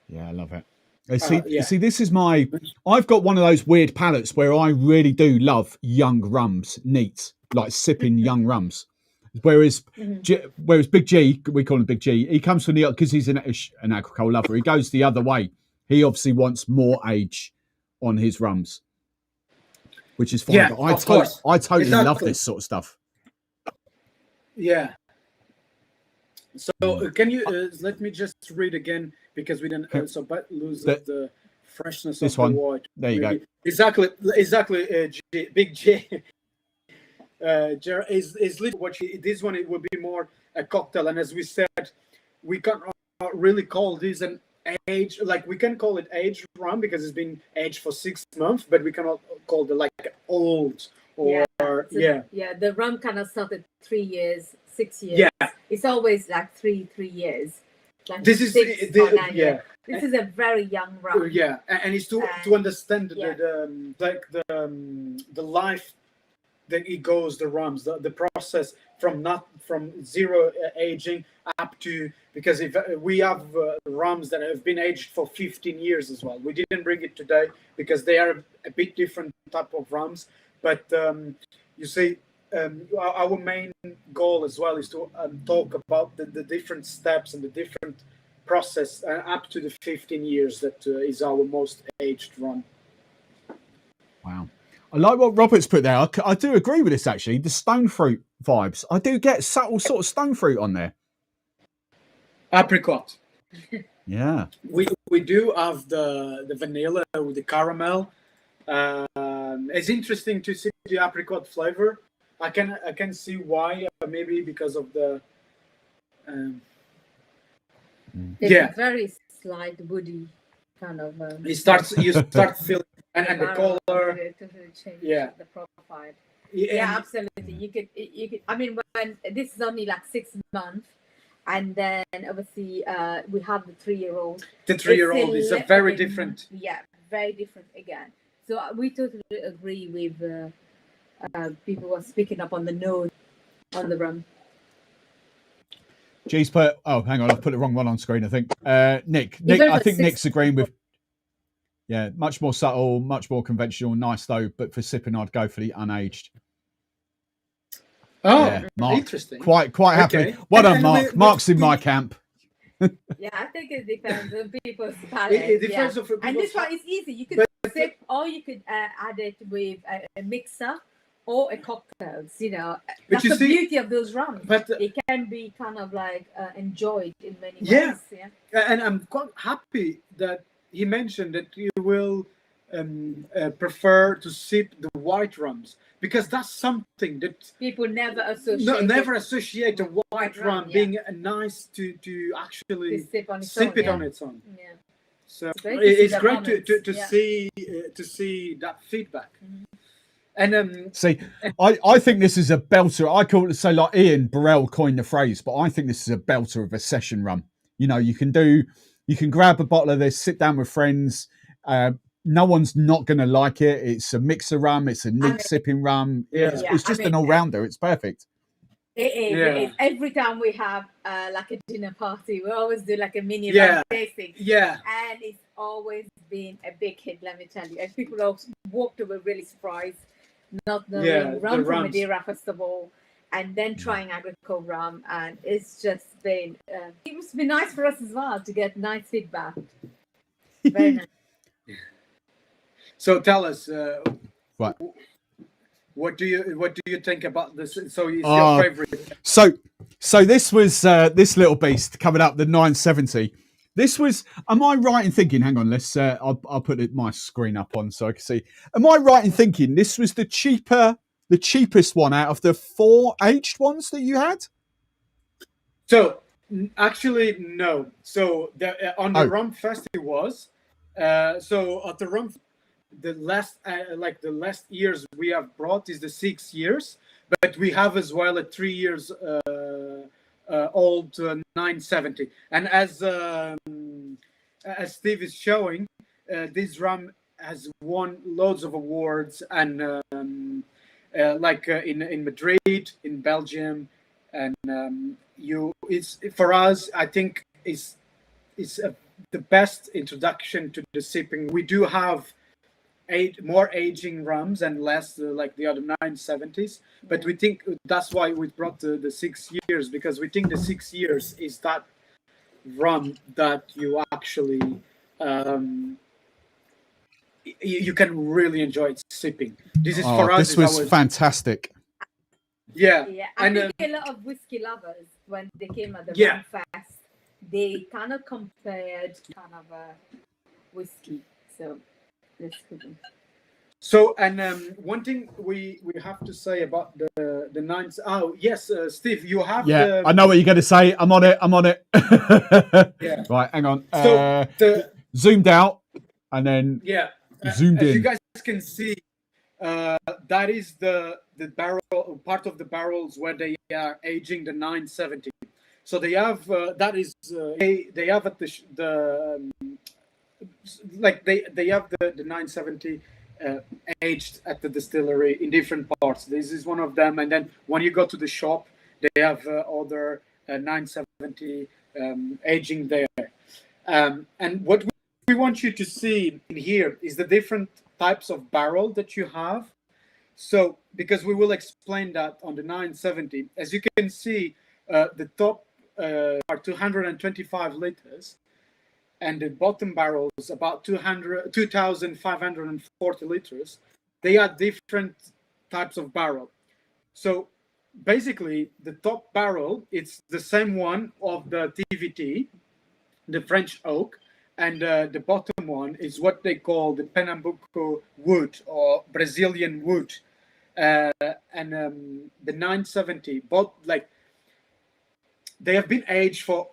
Yeah, I love it. See, this is I've got one of those weird palates where I really do love young rums, neat, like sipping young rums. Whereas Big G, we call him Big G, he comes from because he's an agricole lover. He goes the other way. He obviously wants more age on his rums, which is fine. Yeah, but I totally love this sort of stuff. Yeah. So can you let me just read again because we didn't lose the freshness of the white. There you go. Exactly. Big J. Is what this one. It will be more a cocktail, and as we said, we can't really call this an age. Like we can call it aged rum because it's been aged for 6 months, but we cannot call it like old or the rum cannot start at 3 years, 6 years. Yeah, it's always like three years. Like this is This is a very young rum. Yeah, and it's to understand the life that it goes the rums, the process from zero aging up to, because if we have rums that have been aged for 15 years as well. We didn't bring it today because they are a bit different type of rums, but you see, our main goal as well is to talk about the different steps and the different process up to the 15 years that is our most aged rum. Wow. I like what Robert's put there. I do agree with this, actually. The stone fruit vibes. I do get subtle sort of stone fruit on there. Apricot. Yeah. We do have the vanilla with the caramel. It's interesting to see the apricot flavor. I can see why. Maybe because of the. It's very slight woody kind of. You start feeling and the color. The profile. Yeah, absolutely. You could. I mean, when this is only like 6 months, and then obviously we have the 3-year-old. The 3-year-old is a very different. Yeah, very different again. So we totally agree with people who are speaking up on the nose on the rum. G's put. Oh, hang on, I've put the wrong one on screen. I think Nick. I think Nick's agreeing with. Yeah, much more subtle, much more conventional. Nice though, but for sipping, I'd go for the unaged. Oh, yeah, Mark, interesting. Quite happy. Well done, Mark. Mark's in my camp. Yeah, I think it depends on people's palate. It depends on people's. And this one is easy. You could sip, or you could add it with a mixer, or a cocktails. But that's you the see, beauty of those rums. but They can be kind of like enjoyed in many Yeah. ways. Yeah. and I'm quite happy that he mentioned that you will prefer to sip the white rums, because that's something that People never associate never associate a with white rum, rum yeah. being nice to to actually sip on its sip own. it Yeah. on its own. Yeah. So It's great to see it's the great to, moments, to, yeah. to see that feedback. And See, I think this is a belter. I call it, say, like Ian Burrell coined the phrase, but I think this is a belter of a session rum. You can grab a bottle of this, sit down with friends. No one's not going to like it. It's a mixer rum. It's a neat sipping rum. Yeah. It's just an all rounder. It's perfect. It is. Yeah. It is. Every time we have like a dinner party, we always do like a mini Yeah. rum tasting. yeah, And it's always been a big hit, let me tell you. And people have walked away really surprised, not knowing Yeah, rum the from rums. Madeira first of all, and then trying Agricole rum. And it's just been, it must be nice for us as well to get nice feedback. Very nice. so tell us, Right. what do you think about this? So it's your favorite? So this was this little beast coming up, the 970. This was. Am I right in thinking? Hang on, let's. I'll put my screen up on so I can see. Am I right in thinking this was the cheapest one out of the 4 aged ones that you had? So actually, no. So on the Rum Fest it was. So at the Rum, the last years we have brought is the 6 years, but we have as well a 3 years old 970. And as Steve is showing, this rum has won loads of awards, and in Madrid, in Belgium, and it's for us. I think it's the best introduction to the sipping. We do have more aging rums and less like the other 970s, but we think that's why we brought the 6 years, because we think the 6 years is that rum that you actually you can really enjoy sipping. This is for us. This was fantastic. Yeah, I think a lot of whiskey lovers, when they came at the Rum Fest, they kind of compared kind of a whiskey. So that's good. So, and one thing we have to say about the nines. Oh yes, Steve, you have. Yeah, I know what you're going to say. I'm on it. Yeah. Right, hang on. So zoomed out, and then zoomed as in. you guys can see, that is the barrel, part of the barrels where they are aging the 970. So they have that is they have at the they have the 970 aged at the distillery in different parts. This is one of them, and then when you go to the shop, they have other 970 aging there. And what we want you to see in here is the different types of barrel that you have. So, because we will explain that on the 970, as you can see, the top are 225 liters, and the bottom barrels about 2,540 liters. They are different types of barrel. So basically, the top barrel, it's the same one of the TVT, the French oak, and the bottom one is what they call the Pernambuco wood or Brazilian wood. And the 970, both they have been aged for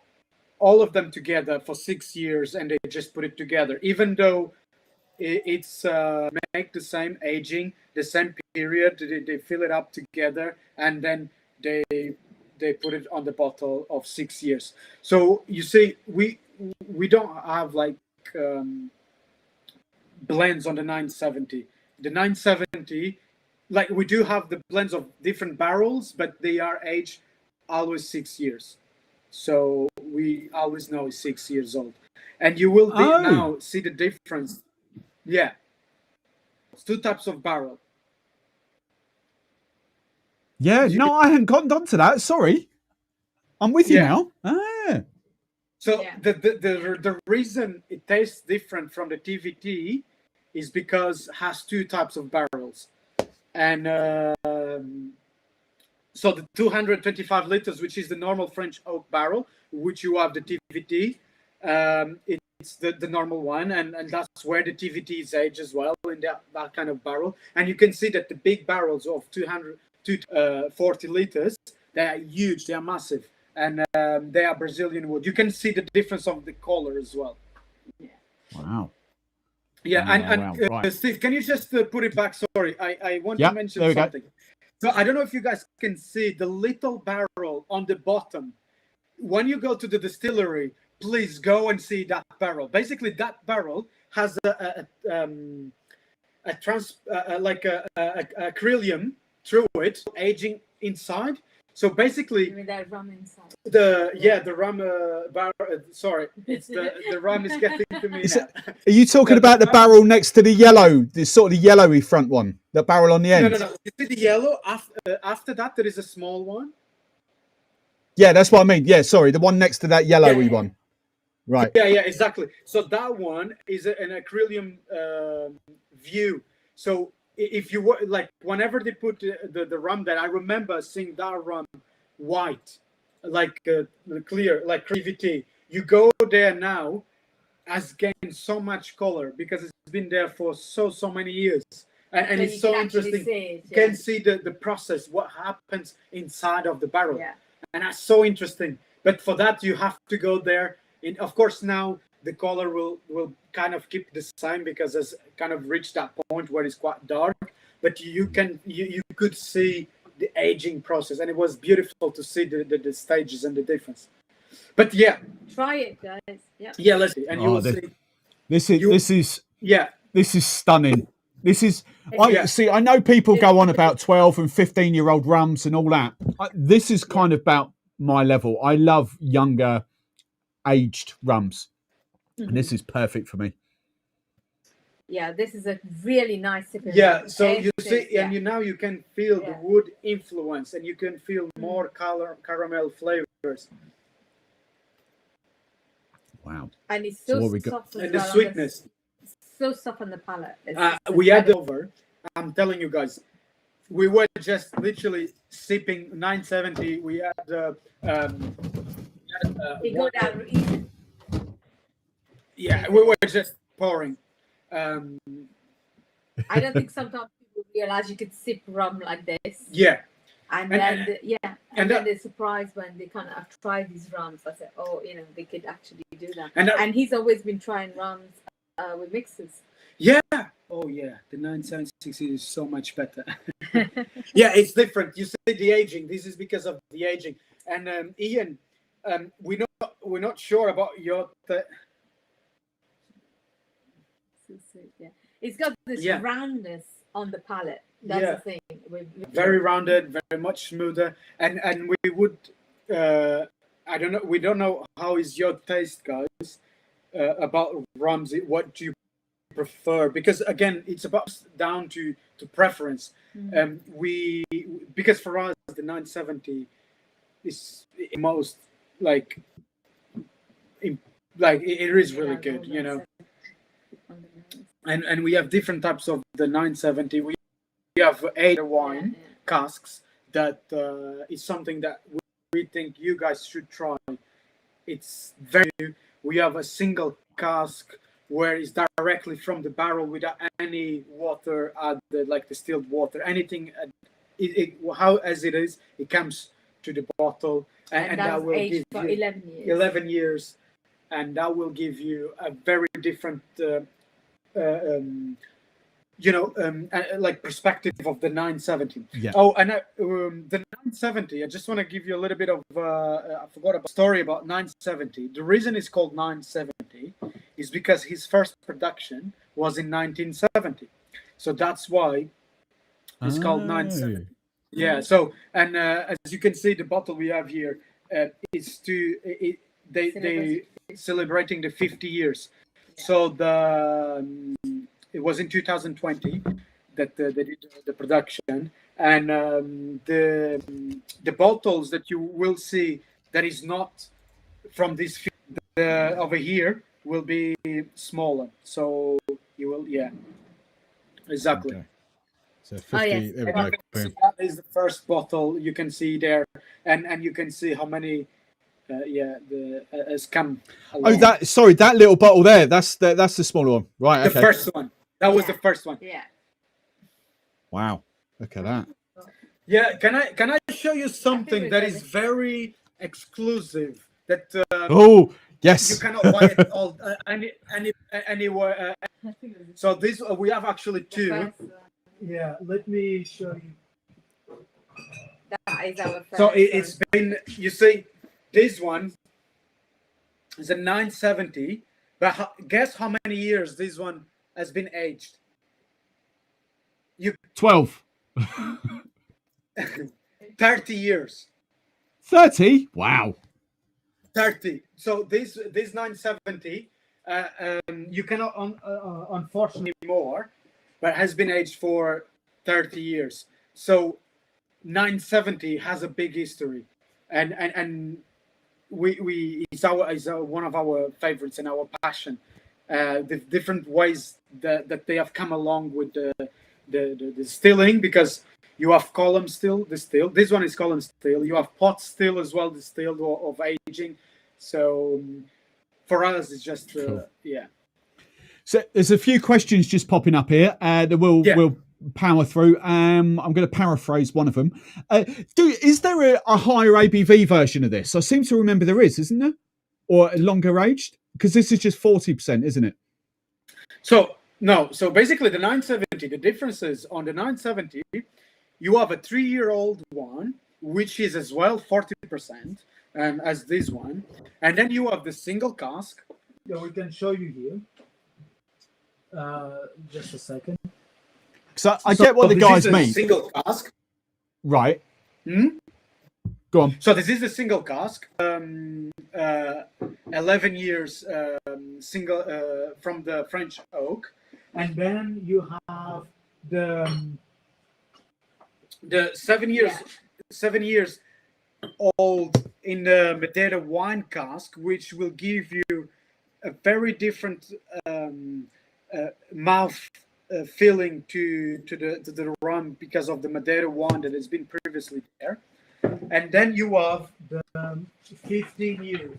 all of them together for 6 years, and they just put it together, even though it's make the same aging, the same period. They fill it up together, and then they put it on the bottle of 6 years. So you see, we don't have blends on the 970. The 970, we do have the blends of different barrels, but they are aged always 6 years. So we always know it's 6 years old, and you will now see the difference. Yeah, it's 2 types of barrel. Yeah, no, I hadn't gotten onto that. Sorry, I'm with you now. So the reason it tastes different from the TVT is because it has 2 types of barrels, and so the 225 liters, which is the normal French oak barrel, which you have the TVT, it's the normal one, and that's where the TVT is aged as well, in that kind of barrel. And you can see that the big barrels of 240 liters, they are huge, they are massive, and they are Brazilian wood. You can see the difference of the color as well. Yeah. Wow. Yeah, Wow. Right. Steve, can you just put it back? Sorry, I want to mention something. So I don't know if you guys can see the little barrel on the bottom. When you go to the distillery, please go and see that barrel. Basically, that barrel has acrylium through it, aging inside. So basically, You mean that rum inside? the rum sorry, it's the rum is getting to me now. Are you talking about the barrel next to the yellow, the sort of yellowy front one, the barrel on the end? No. You see the yellow? After that, there is a small one. Yeah, that's what I mean. Yeah, sorry, the one next to that yellowy one. Right. Yeah, exactly. So that one is an acrylium view. So if you were like, whenever they put the rum there, I remember seeing that rum white, like clear, like TVT. You go there now, has gained so much color because it's been there for so many years, and it's so interesting. You can see the process, what happens inside of the barrel, and that's so interesting. But for that, you have to go there. And of course, now the color will kind of keep the same because it's kind of reached that point where it's quite dark. But you could see the aging process, and it was beautiful to see the stages and the difference. But yeah, try it, guys. Yeah, let's see, and you will see. This is stunning. This is. I know people go on about 12 and 15-year-old rums and all that. This is kind of about my level. I love younger aged rums, and this is perfect for me. Yeah, this is a really nice sip. So you see, and now you can feel the wood influence, and you can feel more caramel flavors. Wow. And it's so soft, and the sweetness. So soft on the palate. We had over. I'm telling you guys, we were just literally sipping 970. We had we go down easy. Yeah, we were just pouring. I don't think sometimes people realize you could sip rum like this. Yeah. And then they're surprised when they kind of have tried these rums. I said, oh, they could actually do that. And he's always been trying rums with mixers. Yeah. Oh, yeah. The 976 is so much better. Yeah, it's different. You see the aging. This is because of the aging. And Ian, we're not sure about your. Yeah, it's got this roundness on the palate. That's the thing. Very rounded, very much smoother, and we would. I don't know. We don't know how is your taste, guys, about rums. What do you prefer? Because again, it's about down to preference. Because for us the 970 is most like it is really good, And we have different types of the 970. We have aged wine casks that is something that we think you guys should try. It's very new. We have a single cask where it's directly from the barrel without any water added, like distilled water, anything. How as it is, it comes to the bottle, and that will give for you 11 years. 11 years, and that will give you a very different. Like perspective of the 970. Yeah. Oh, and the 970. I just want to give you a little bit of. I forgot about story about 970. The reason it's called 970 is because his first production was in 1970. So that's why it's called 970. Yeah. So as you can see, the bottle we have here is they celebrating the 50 years. So it was in 2020 that they did the production, and the bottles that you will see that is not from this over here will be smaller. So you will, exactly. Okay. So 50. Oh, yes. There we And go. you can see Boom. that is the first bottle. You can see there, and you can see how many, has come along. Oh, that little bottle there. That's the smaller one, right? The Okay. first one. That was the first one. Yeah. Wow. Look at that. Yeah. Can I show you something we're that good. is very exclusive that Oh, yes. you cannot buy it all anywhere. So this we have actually two. First, Yeah. Let me show you. that is our first So one. it's been, you see, this one is a 970, but guess how many years this one has been aged? 12. 30 years. 30. Wow. 30. So this 970, you cannot unfortunately more, but has been aged for 30 years. So 970 has a big history, and we it's one of our favorites and our passion. The different ways that they have come along with the distilling, because you have column still distilled. This one is column still. You have pot still as well distilled of aging. So for us, it's just Cool. yeah. So there's a few questions just popping up here that we'll power through. I'm going to paraphrase one of them. Is there a higher ABV version of this? I seem to remember there is, isn't there? Or longer aged? Because this is just 40%, isn't it? So no. So basically, the 970. The difference is on the 970, you have a 3-year-old one, which is as well 40%, as this one, and then you have the single cask. Yeah, we can show you here. Just a second. So I get what the guys this is a mean. single cask. Right. Hmm? Go on. So this is the single cask. 11 years single from the French oak, and then you have the 7 years. 7 years old in the Madeira wine cask, which will give you a very different mouth feeling to the rum because of the Madeira wine that has been previously there. And then you have the 15 years.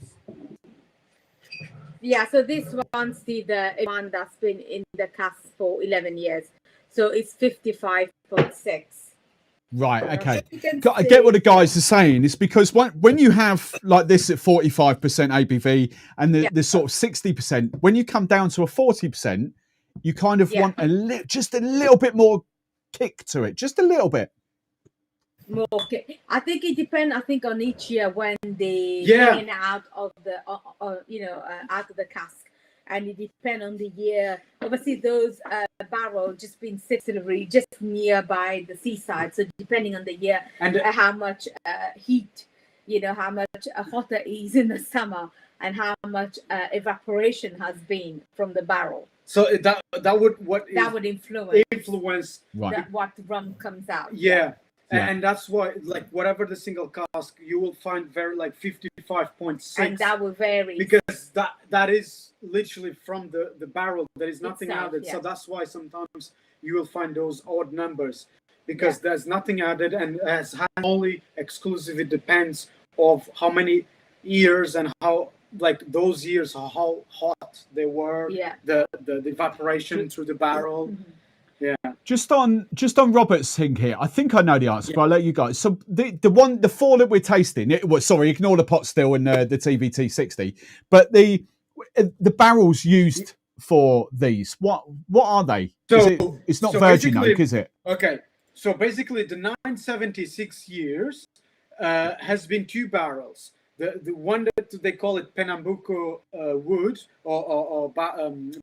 Yeah, so this one's the one that's been in the cask for 11 years. So it's 55.6. Right. Okay. So I get what the guys are saying. It's because when you have like this at 45% ABV and the sort of 60%, when you come down to a 40%, you kind of want just a little bit more kick to it, just a little bit. More. Okay. I think it depends. I think on each year when they bring out of the out of the cask, and it depends on the year. Obviously, those barrels just been sitting just nearby the seaside. So depending on the year and how much heat, how much hotter it is in the summer, and how much evaporation has been from the barrel. So that would influence what rum comes out. Yeah. And that's why, like, whatever the single cask, you will find very like 55.6, and that will vary because that is literally from the barrel. There is nothing added, so that's why sometimes you will find those odd numbers, because there's nothing added, and as only exclusive. It depends of how many years and how, like, those years, how hot they were. The evaporation through the barrel. Mm-hmm. Yeah. Just on Robert's thing here, I think I know the answer, but I'll let you guys. So the four that we're tasting, ignore the pot still and the TVT 60, but the barrels used for these, what are they? So it's not virgin oak, is it? Okay, so basically the 976 years has been 2 barrels. The one that they call it Pernambuco wood or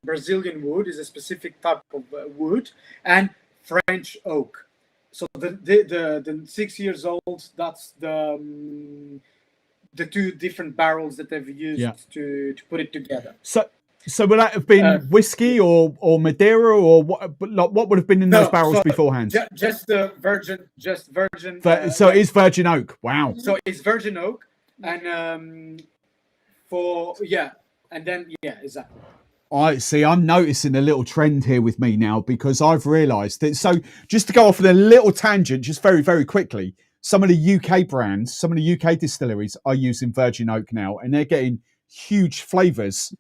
Brazilian wood is a specific type of wood, and French oak. So the 6 years old, that's the 2 different barrels that they've used to put it together. So would that have been whiskey or Madeira, or what would have been in those barrels beforehand? Just virgin. So it is virgin oak. Wow. So it's virgin oak. And exactly. I see. I'm noticing a little trend here with me now because I've realised that. So, just to go off on a little tangent, just very, very quickly, some of the UK brands, some of the UK distilleries are using virgin oak now, and they're getting huge flavours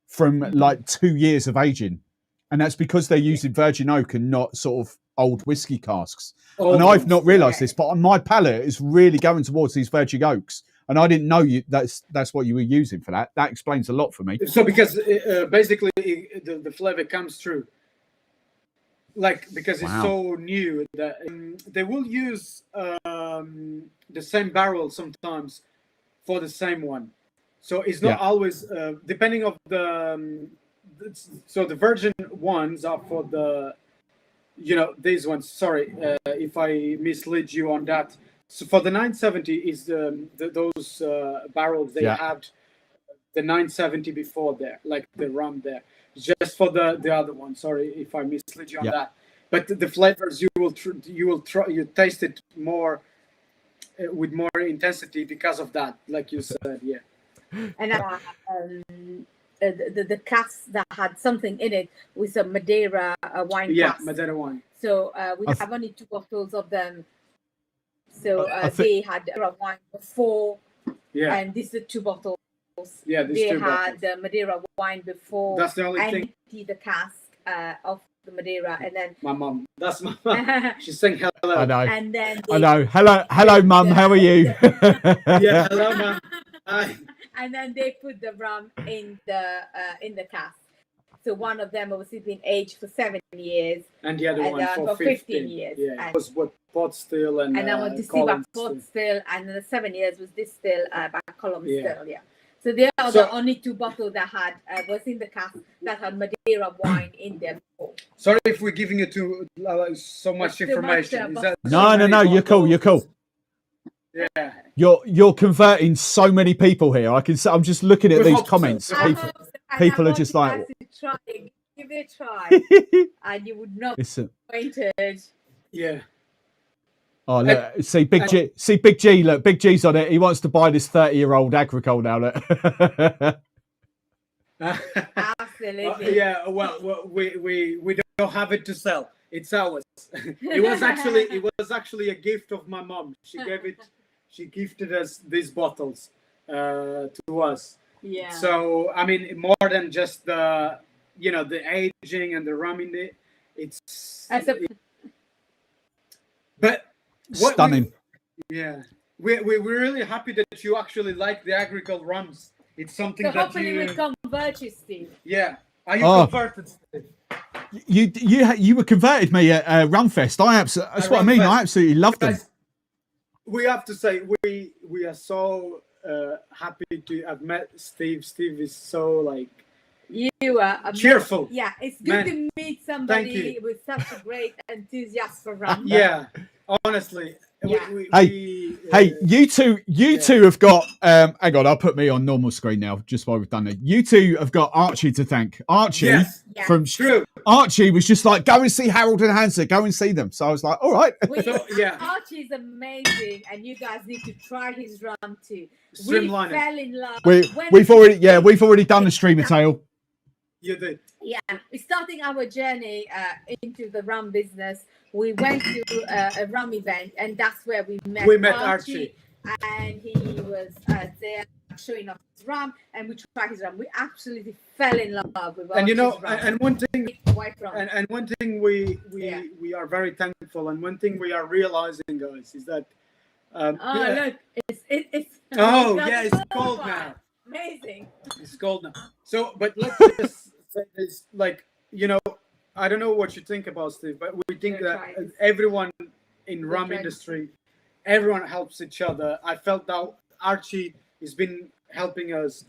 from like 2 years of aging, and that's because they're using virgin oak and not sort of old whiskey casks. And I've not realised this, but my palate is really going towards these virgin oaks. And I didn't know that's what you were using for that. That explains a lot for me. So because basically the flavor comes through, like because it's so new that they will use the same barrel sometimes for the same one. So it's not always depending of the. So the virgin ones are for the, these ones. Sorry if I misled you on that. So for the 970 is those barrels they had the 970 before there, like the rum there. Just for the other one. Sorry if I misled you on that. But the flavors you taste it more with more intensity because of that, like you said, And the cask that had something in it with some Madeira wine. Yeah, cask. Madeira wine. So we have only 2 bottles of them. So they had Madeira wine before, and these are 2 bottles. Yeah, they had the Madeira wine before. That's the only thing. Empty the cask of the Madeira, and then my mum. That's my mum. She's saying hello. I know. And then I know. Hello, mum. How are you? Yeah, hello, mum. Hi. And then they put the rum in the cask. So one of them obviously been aged for 7 years, and the other one for 15 years. Yeah, it was what pot still and then was distilled by pot still, and then the 7 years was distilled by column still. Yeah. So there are the only 2 bottles that had was in the cask that had Madeira wine in them. Sorry if we're giving you so much information. No. You're cool. You're cool. Yeah. You're converting so many people here. I'm just looking at these comments. People are just like, give it a try, and you would not be disappointed. Yeah. Oh, look, see Big G. Look, Big G's on it. He wants to buy this 30-year-old Agricole now. Look. Absolutely. Yeah. Well, we don't have it to sell. It's ours. It was actually a gift of my mom. She gifted us these bottles to us. Yeah. So I mean, more than just the aging and the rum in it. But stunning. We're really happy that you actually like the Agricole rums. It's something that hopefully we convert you, Steve. Yeah. Are you converted, Steve? You were converted me at Rumfest. That's what I mean. I absolutely loved them. We have to say we are so happy to have met Steve. Steve is so you are cheerful. Yeah, it's good to meet somebody with such a great enthusiasm for rum. Yeah, honestly. Yeah. Hey, you two have got. Hang on, I'll put me on normal screen now, just while we've done it. You two have got Archie to thank. Archie from True. Archie was just like, go and see Harold and Hansa, go and see them. So I was like, all right. Archie's amazing, and you guys need to try his rum too. Streamline we fell in love. We've already done the streamer tale. You did. Yeah, we're starting our journey into the rum business. We went to a rum event, and that's where we met Archie. And he was there showing off his rum, and we tried his rum. We absolutely fell in love with Archie's rum. And one thing, and one thing we are very thankful, and one thing we are realizing, guys, is that look, it's it's cold now. Amazing. It's cold now. So, but let's just say this, I don't know what you think about Steve, but we think that everyone in rum industry, everyone helps each other. I felt that Archie has been helping us,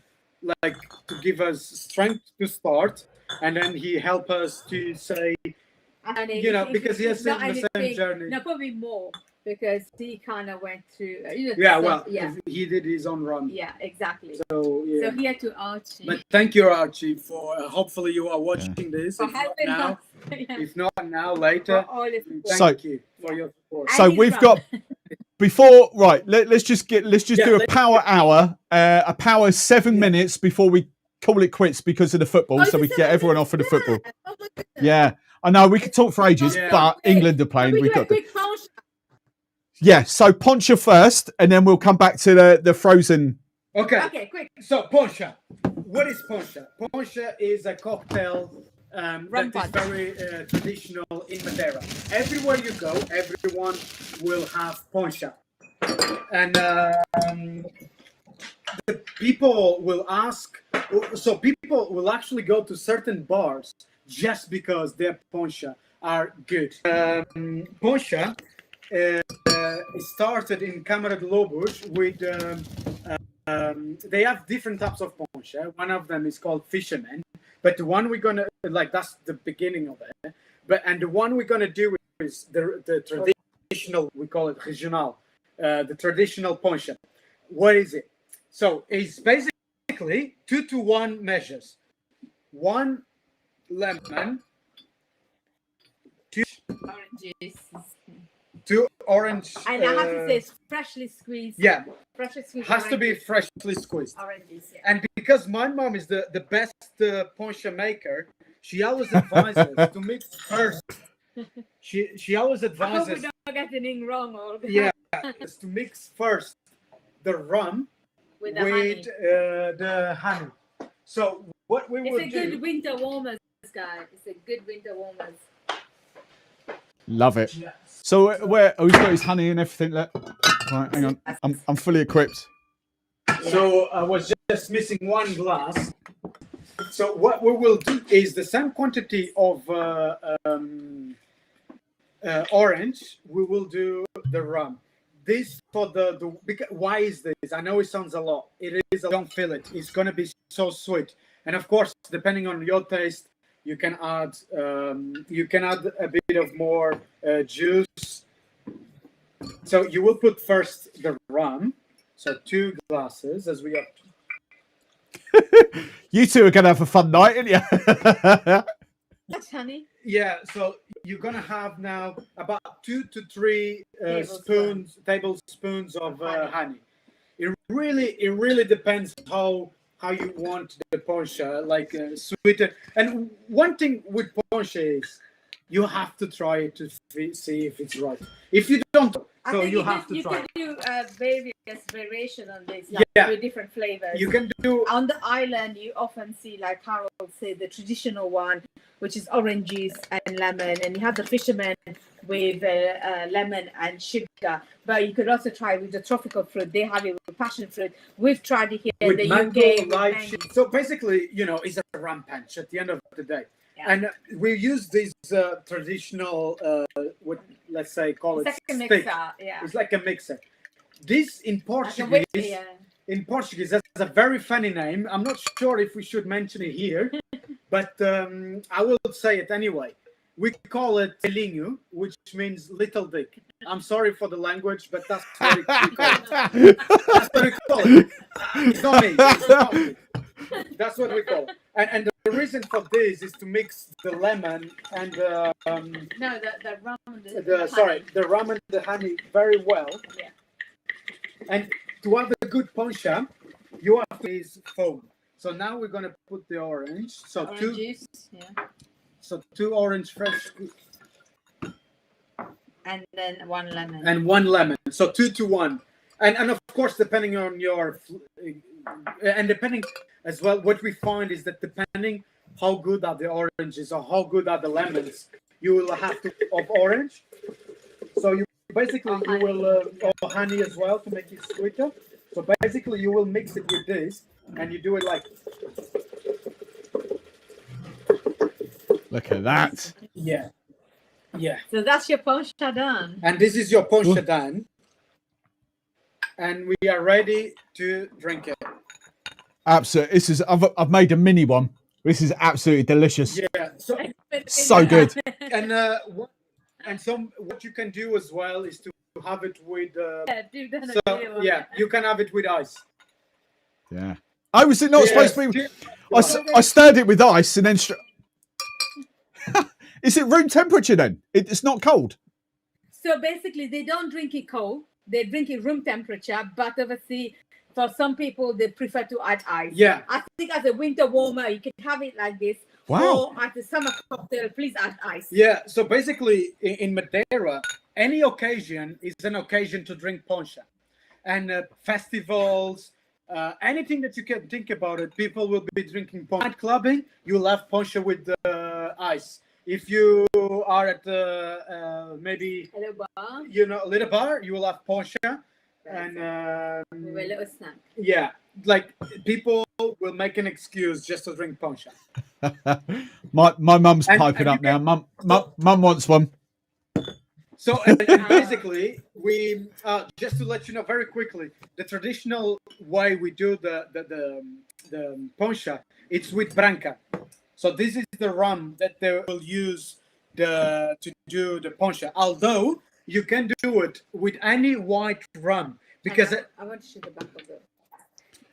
to give us strength to start, and then he helped us to say, because he has the same journey. No, probably more, because he kind of went through. He did his own rum. Yeah, exactly. So here to Archie. But thank you, Archie, for hopefully you are watching this. If not now, later. Thank you for your support. So we've got let's just do a power hour, a power 7 minutes before we call it quits because of the football, Oh, so we it's can get everyone off of the yeah. football. Oh my goodness. Yeah, I know we could talk for ages, Yeah. but England are playing. We We've do a got to. quick punch. Yeah, so poncha first, and then we'll come back to the frozen. Okay. Okay, quick. So poncha. What is poncha? Poncha is a cocktail Rum that is punch. very traditional in Madeira. Everywhere you go, everyone will have poncha, and the people will ask. So people will actually go to certain bars just because their poncha are good. Poncha started in Câmara de Lobos with. They have different types of poncha. One of them is called fisherman, but the one we're gonna that's the beginning of it. And the one we're gonna do is the traditional. We call it regional, the traditional poncha. What is it? So it's basically 2-to-1 measures. 1 lemon, Oranges. 2 orange. And I have to say, it's freshly squeezed. Yeah, Freshly squeezed. has to be oranges. freshly squeezed. Oranges, yeah. And because my mom is the best poncha maker, she always advises to mix first. She always I hope we advises, don't get anything wrong. Or yeah, is to mix first the rum with with the honey. the honey. So what we will It's a do? good winter warmers, guy. It's a good winter warmers. Love it. Yes. So where? Oh, he's got his honey and everything. Look. Right, hang on. I'm fully equipped. So I was just missing 1 glass. So what we will do is the same quantity of orange. We will do the rum. This for why is this? I know it sounds a lot. It is. I don't feel it. It's going to be so sweet. And of course, depending on your taste, you can add a bit of more juice. So you will put first the rum. So 2 glasses, as we have. You two are going to have a fun night, aren't you? That's honey. Yeah, so you're gonna have now about 2 to 3 tablespoons of honey. It really depends how you want the poncha, like sweeter. And one thing with poncha is you have to try it to see if it's right. If you don't, so you have to try. You can do various variation on this, like with different flavors. You can do on the island. You often see, like Harold said, the traditional one, which is orange juice and lemon, and you have the fisherman with lemon and sugar. But you could also try with the tropical fruit. They have it with passion fruit. We've tried it here with in the mango, UK. lychee. So basically, it's a rum punch at the end of the day. Yeah. And we use these traditional, let's say, call It's it like a stick. mixer, yeah. It's like a mixer. This in Portuguese, has a very funny name. I'm not sure if we should mention it here, but I will say it anyway. We call it telinho, which means little dick. I'm sorry for the language, but that's what we call it. That's what we call it. It's not me. It's not me. That's what we call it. And the reason for this is to mix the lemon and the rum. The rum and the honey very well. Yeah. And to have a good poncha, you have this foam. So now we're gonna put the orange. So orange 2 juice, yeah. So 2 orange fresh. And then 1 lemon. And 1 lemon. So 2 to 1. And of course, depending on your and depending as well, what we find is that depending how good are the oranges or how good are the lemons, you will have to of orange. So you basically you will or honey as well to make it sweeter. So basically you will mix it with this and you do it like. Look at that. Yeah. Yeah. So that's your poncha done. And this is your poncha done. And we are ready to drink it. Absolutely. I've made a mini one. This is absolutely delicious. Yeah. So good. And what you can do as well is to have it with you can have it with ice. Yeah. Oh, was it not supposed to be? I stirred it with ice and then. Is it room temperature then? It's not cold. So basically, they don't drink it cold. They drink it room temperature. But obviously, for some people, they prefer to add ice. Yeah. I think as a winter warmer, you can have it like this. Wow. Or at the summer cocktail, please add ice. Yeah. So basically, in Madeira, any occasion is an occasion to drink poncha, and festivals, anything that you can think about it, people will be drinking poncha. Night clubbing, you'll have poncha with ice. If you are at maybe Hello, bar. a little bar, you will have poncha, and With a little snack. yeah, like people will make an excuse just to drink poncha. My mum's And piping you up now. can- Mum wants one. So and basically, we just to let you know very quickly, the traditional way we do the poncha, it's with branca. So this is the rum that they will use to do the poncha. Although you can do it with any white rum because I want to show the back of the.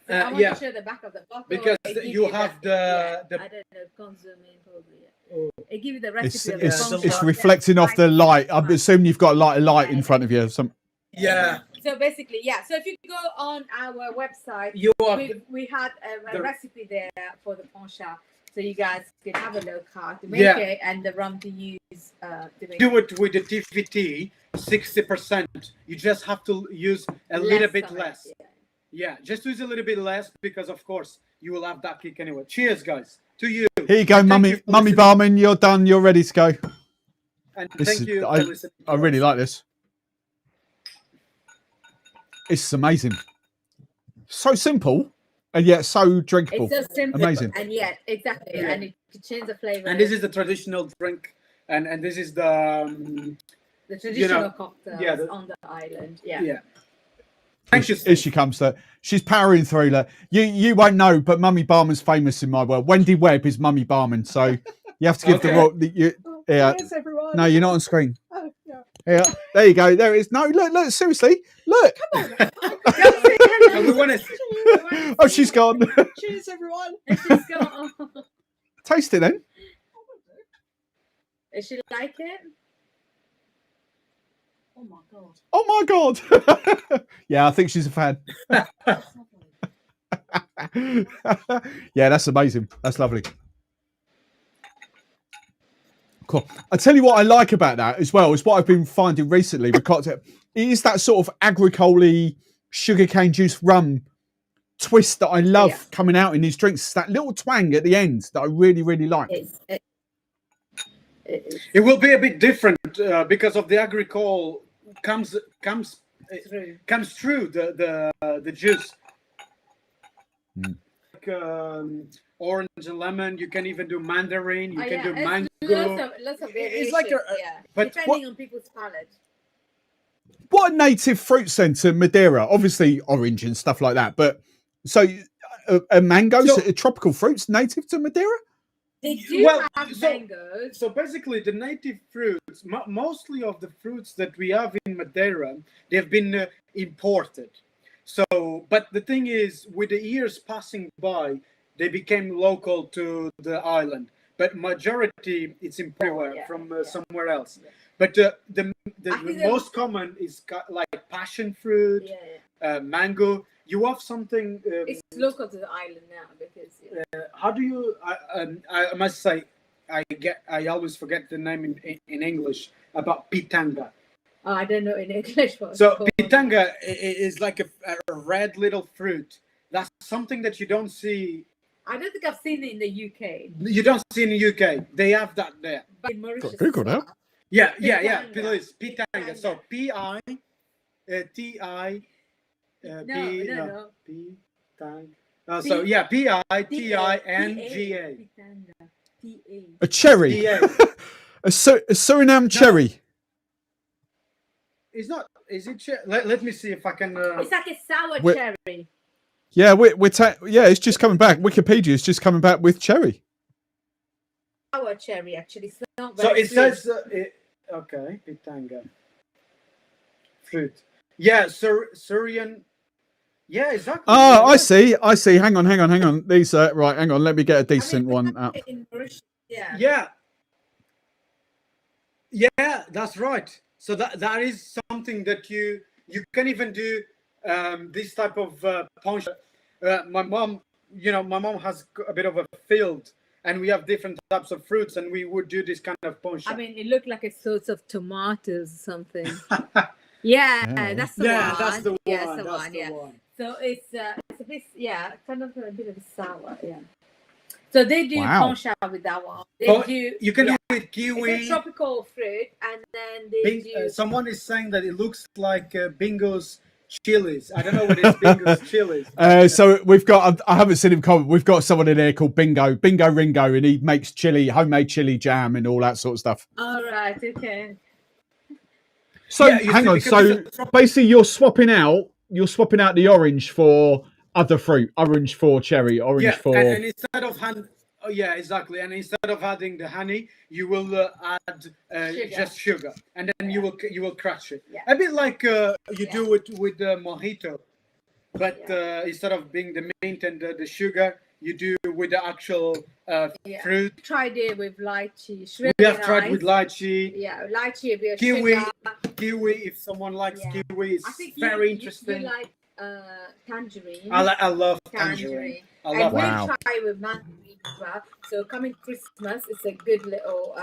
Uh, I want yeah. to show the back of the bottle. Because It give you have the- I don't know, consuming probably. Yeah. It give you the It's recipe of the it's poncha. reflecting off the light. I'm assuming you've got a light in front of you. yeah, So basically, yeah. So if you go on our website, you are we had a the- recipe there for the poncha, so you guys can have a look how to make Yeah. it and the rum to use to make do it with the TVT 60%. You just have to use a little bit of it, less. yeah. Yeah, just use a little bit less because, of course, you will have that kick anyway. Cheers, guys, to you. Here you go, Thank mummy. you for Mummy listening. Barman, you're done. You're ready to go. And This thank is- you I- for listening. to I really us. like this. It's amazing. So simple and yet so drinkable. It's so simple Amazing. and yet exactly, Yeah. and it can change the flavor. And this is the traditional drink, and this is the the traditional know, cocktails yeah, on the island. Yeah. yeah. Thank you. Here she comes. She's powering through. Look. You won't know, but Mummy Barman's famous in my world. Wendy Webb is Mummy Barman, so you have to give Okay. yeah. Yes, everyone. No, you're not on screen. Oh, yeah. Yeah, there you go. There it is. No, look, seriously, look. And we want to. Oh, she's gone. Cheers, everyone. And she's got, Taste it then. Does she like it? Oh my god. Oh my god. Yeah, I think she's a fan. That's lovely. Yeah, that's amazing. That's lovely. Cool. I tell you what I like about that as well is what I've been finding recently with cocktail. It is that sort of agricole sugarcane juice rum twist that I love Yeah. coming out in these drinks. It's that little twang at the end that I really, really like. It will be a bit different because of the agricole comes through the juice. Mm. Like, orange and lemon. You can even do mandarin. You can do It's mango. lots of It's variation. like yeah. but Depending on people's palate. What a native fruit centre, Madeira. Obviously orange and stuff like that. But so mangoes, So- tropical fruits native to Madeira? They do Well, have so- mangoes. So basically, the native fruits, mostly of the fruits that we have in Madeira, they've been imported. So, but the thing is, with the years passing by, they became local to the island. But majority, it's imported Yeah, from yeah. somewhere else. Yeah. But the I think the- most common is like passion fruit, Yeah. mango. You have something. It's local to the island now because How do you? I must say, I always forget the name in English about pitanga. I don't know in English what it's So called. pitanga is like a red little fruit. That's something that you don't see. I don't think I've seen it in the UK. You don't see in the UK. They have that there. But in Mauritius. Google as well. now. Yeah. Pitanga. Please, pitanga. So Pitanga. P-I-T-I. No. Pitanga. So yeah, P-I-T-I-N-G-A. Pitanga. T-A. A cherry. T-A. A Suriname cherry. It's not. Is it? Let me see if I can. It's like a sour We're- cherry. Yeah, it's just coming back. Wikipedia is just coming back with cherry. Sour cherry, actually. It's not So very it sweet. says. Okay, pitanga. Fruit. Yeah, Syrian. Yeah, exactly. Oh, Yeah. I see. Hang on. These right, hang on. Let me get a decent we one have up. it in Mauritius, yeah. Yeah, that's right. So that is something that you can even do this type of punch. My mom, my mom has a bit of a field, and we have different types of fruits, and we would do this kind of punch. I mean, it looked like a sort of tomatoes or something. Yeah, Yeah. that's the one. That's the one. Yeah, that's the that's one. the Yeah. one. So it's a bit, kind of a bit of a sour. Yeah. So they do Wow. poncha with that one. They But do. you can do it with It's kiwi. a tropical fruit, and then they do. Someone is saying that it looks like Bingo's chilies. I don't know what is Bingo's chilies. So we've got, I haven't seen him comment, we've got someone in here called Bingo Ringo, and he makes homemade chili jam and all that sort of stuff. All right. Okay. So Yeah, you hang see, on, because so it's a basically you're swapping out the orange for other fruit, orange for cherry, orange for... and instead of exactly. And instead of adding the honey, you will add just sugar, and then you will crush it. Yeah. A bit like you do it with the mojito, but instead of being the mint and the sugar, you do with the actual fruit. Tried it with lychee. It's really We have tried nice. with lychee, Yeah, lychee, a bit of kiwi. sugar. Kiwi, if someone likes Yeah. kiwi, it's I think very you interesting. like tangerine. I love tangerine. I love And Wow. we try with mandarin as well. So coming Christmas, it's a good little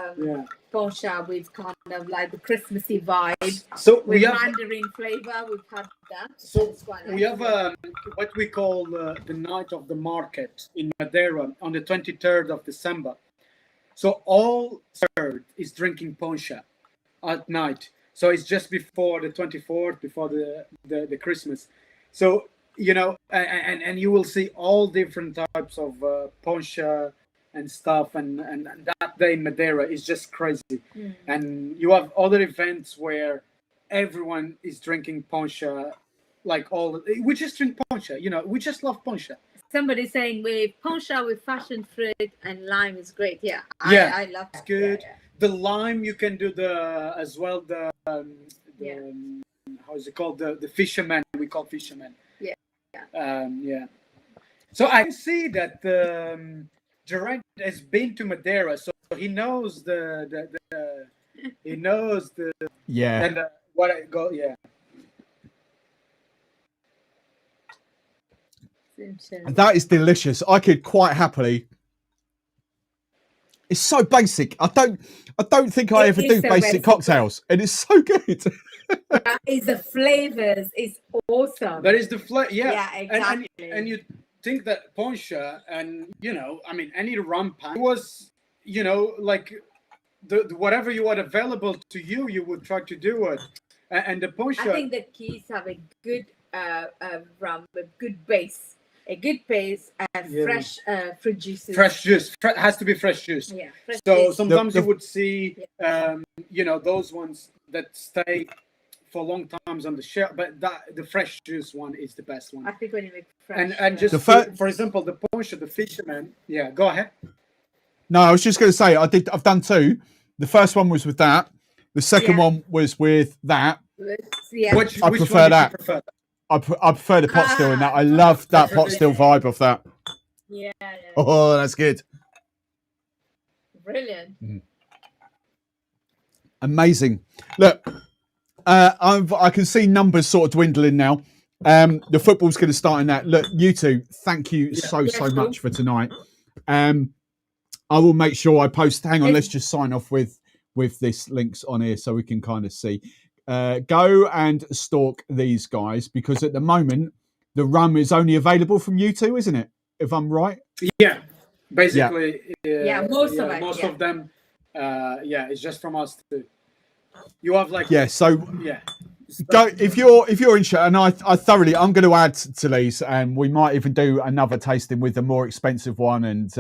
poncha with kind of like the Christmassy vibe. So With we have mandarin flavor, we've had that. So It's quite we nice. have what we call the night of the market in Madeira on the 23rd of December. So all served is drinking poncha at night. So it's just before the 24th, before the Christmas. So and you will see all different types of poncha and stuff, and that day in Madeira is just crazy. And you have other events where everyone is drinking poncha, we just drink poncha, we just love poncha. Somebody saying with poncha with passion fruit and lime is great. Yeah, Yeah, I love that. It's good. Yeah, The lime, you can do Yeah. how is it called, the fisherman, we call fisherman. Yeah. So I can see that Gerard has been to Madeira, so he knows he knows the Yeah. and what I go. Yeah. yeah. That is delicious. I could quite happily. It's so basic. I don't think I It ever is do so basic basic. cocktails, and it's so good. It's the flavors. It's awesome. That is the flavor. Yeah. Yeah, exactly. And you think that poncha and any rum pan was like the whatever you had available to you, you would try to do it. And the poncha. I think the keys have a good rum with good base. A good base and fresh fruit juices. Fresh juice has to be fresh juice. Yeah. Fresh So juice. sometimes you would see, those ones that stay for long times on the shelf, but the fresh juice one is the best one. I think when you make fresh. And just for example, the poncha, the fisherman. Yeah, go ahead. No, I was just going to say I've done two. The first one was with that. The second one was with that. Yeah. Which I one prefer did that. you prefer? I prefer the pot still in that. I love that pot still vibe of that. Yeah. Oh, that's good. Brilliant. Amazing. Look, I can see numbers sort of dwindling now. The football's going to start in that. Look, you two, thank you so much for tonight. I will make sure I post. Hang on, let's just sign off with this links on here so we can kind of see. Go and stalk these guys, because at the moment the rum is only available from you two, isn't it? If I'm right. Yeah, basically. Most of it. Most of them. It's just from us too. You have So yeah. go if you're interested, and I thoroughly. I'm going to add to these, and we might even do another tasting with the more expensive one, and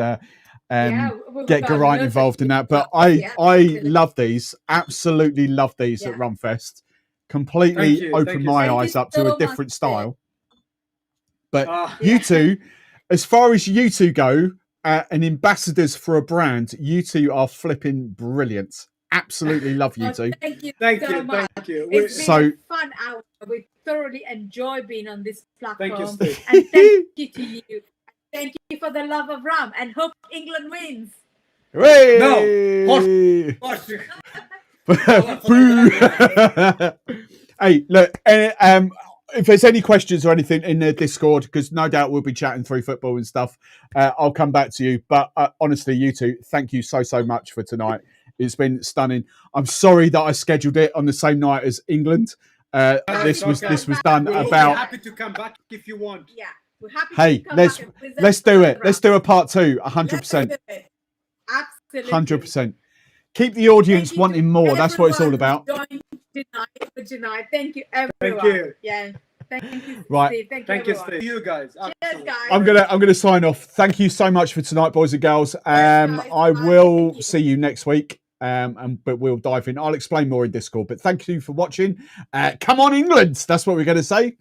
get Geraint involved in that. But I love these, absolutely love these at Rumfest. Completely opened my eyes up to a different style. But you two, as far as you two go, and ambassadors for a brand, you two are flipping brilliant. Absolutely love you two. Thank you Thank so you. much. Thank you. It's been a fun hour. We thoroughly enjoy being on this platform. Thank you, Steve. And thank you to you. Thank you for the love of rum, and hope England wins. Hooray! No. Boo! Hey, look, if there's any questions or anything in the Discord, because no doubt we'll be chatting through football and stuff, I'll come back to you. But honestly, you two, thank you so much for tonight. It's been stunning. I'm sorry that I scheduled it on the same night as England. This was done We'll be about. happy to come back if you want. Yeah, we're happy. Hey, to come let's back and present let's do the it. Let's round. do a part 2. Let's 100%. do it. Absolutely. 100%. Keep the audience Thank you wanting to more. That's what it's all everyone about. who joined tonight. Thank you, everyone. Thank you. Yeah. Thank you, Right. Steve. Thank you, Thank you, everyone. Steve. You guys. Cheers, Absolutely. guys. I'm gonna sign off. Thank you so much for tonight, boys and girls. guys. I Bye. will Thank you. see you next week. But we'll dive in. I'll explain more in Discord. But thank you for watching. Come on, England. That's what we're gonna say.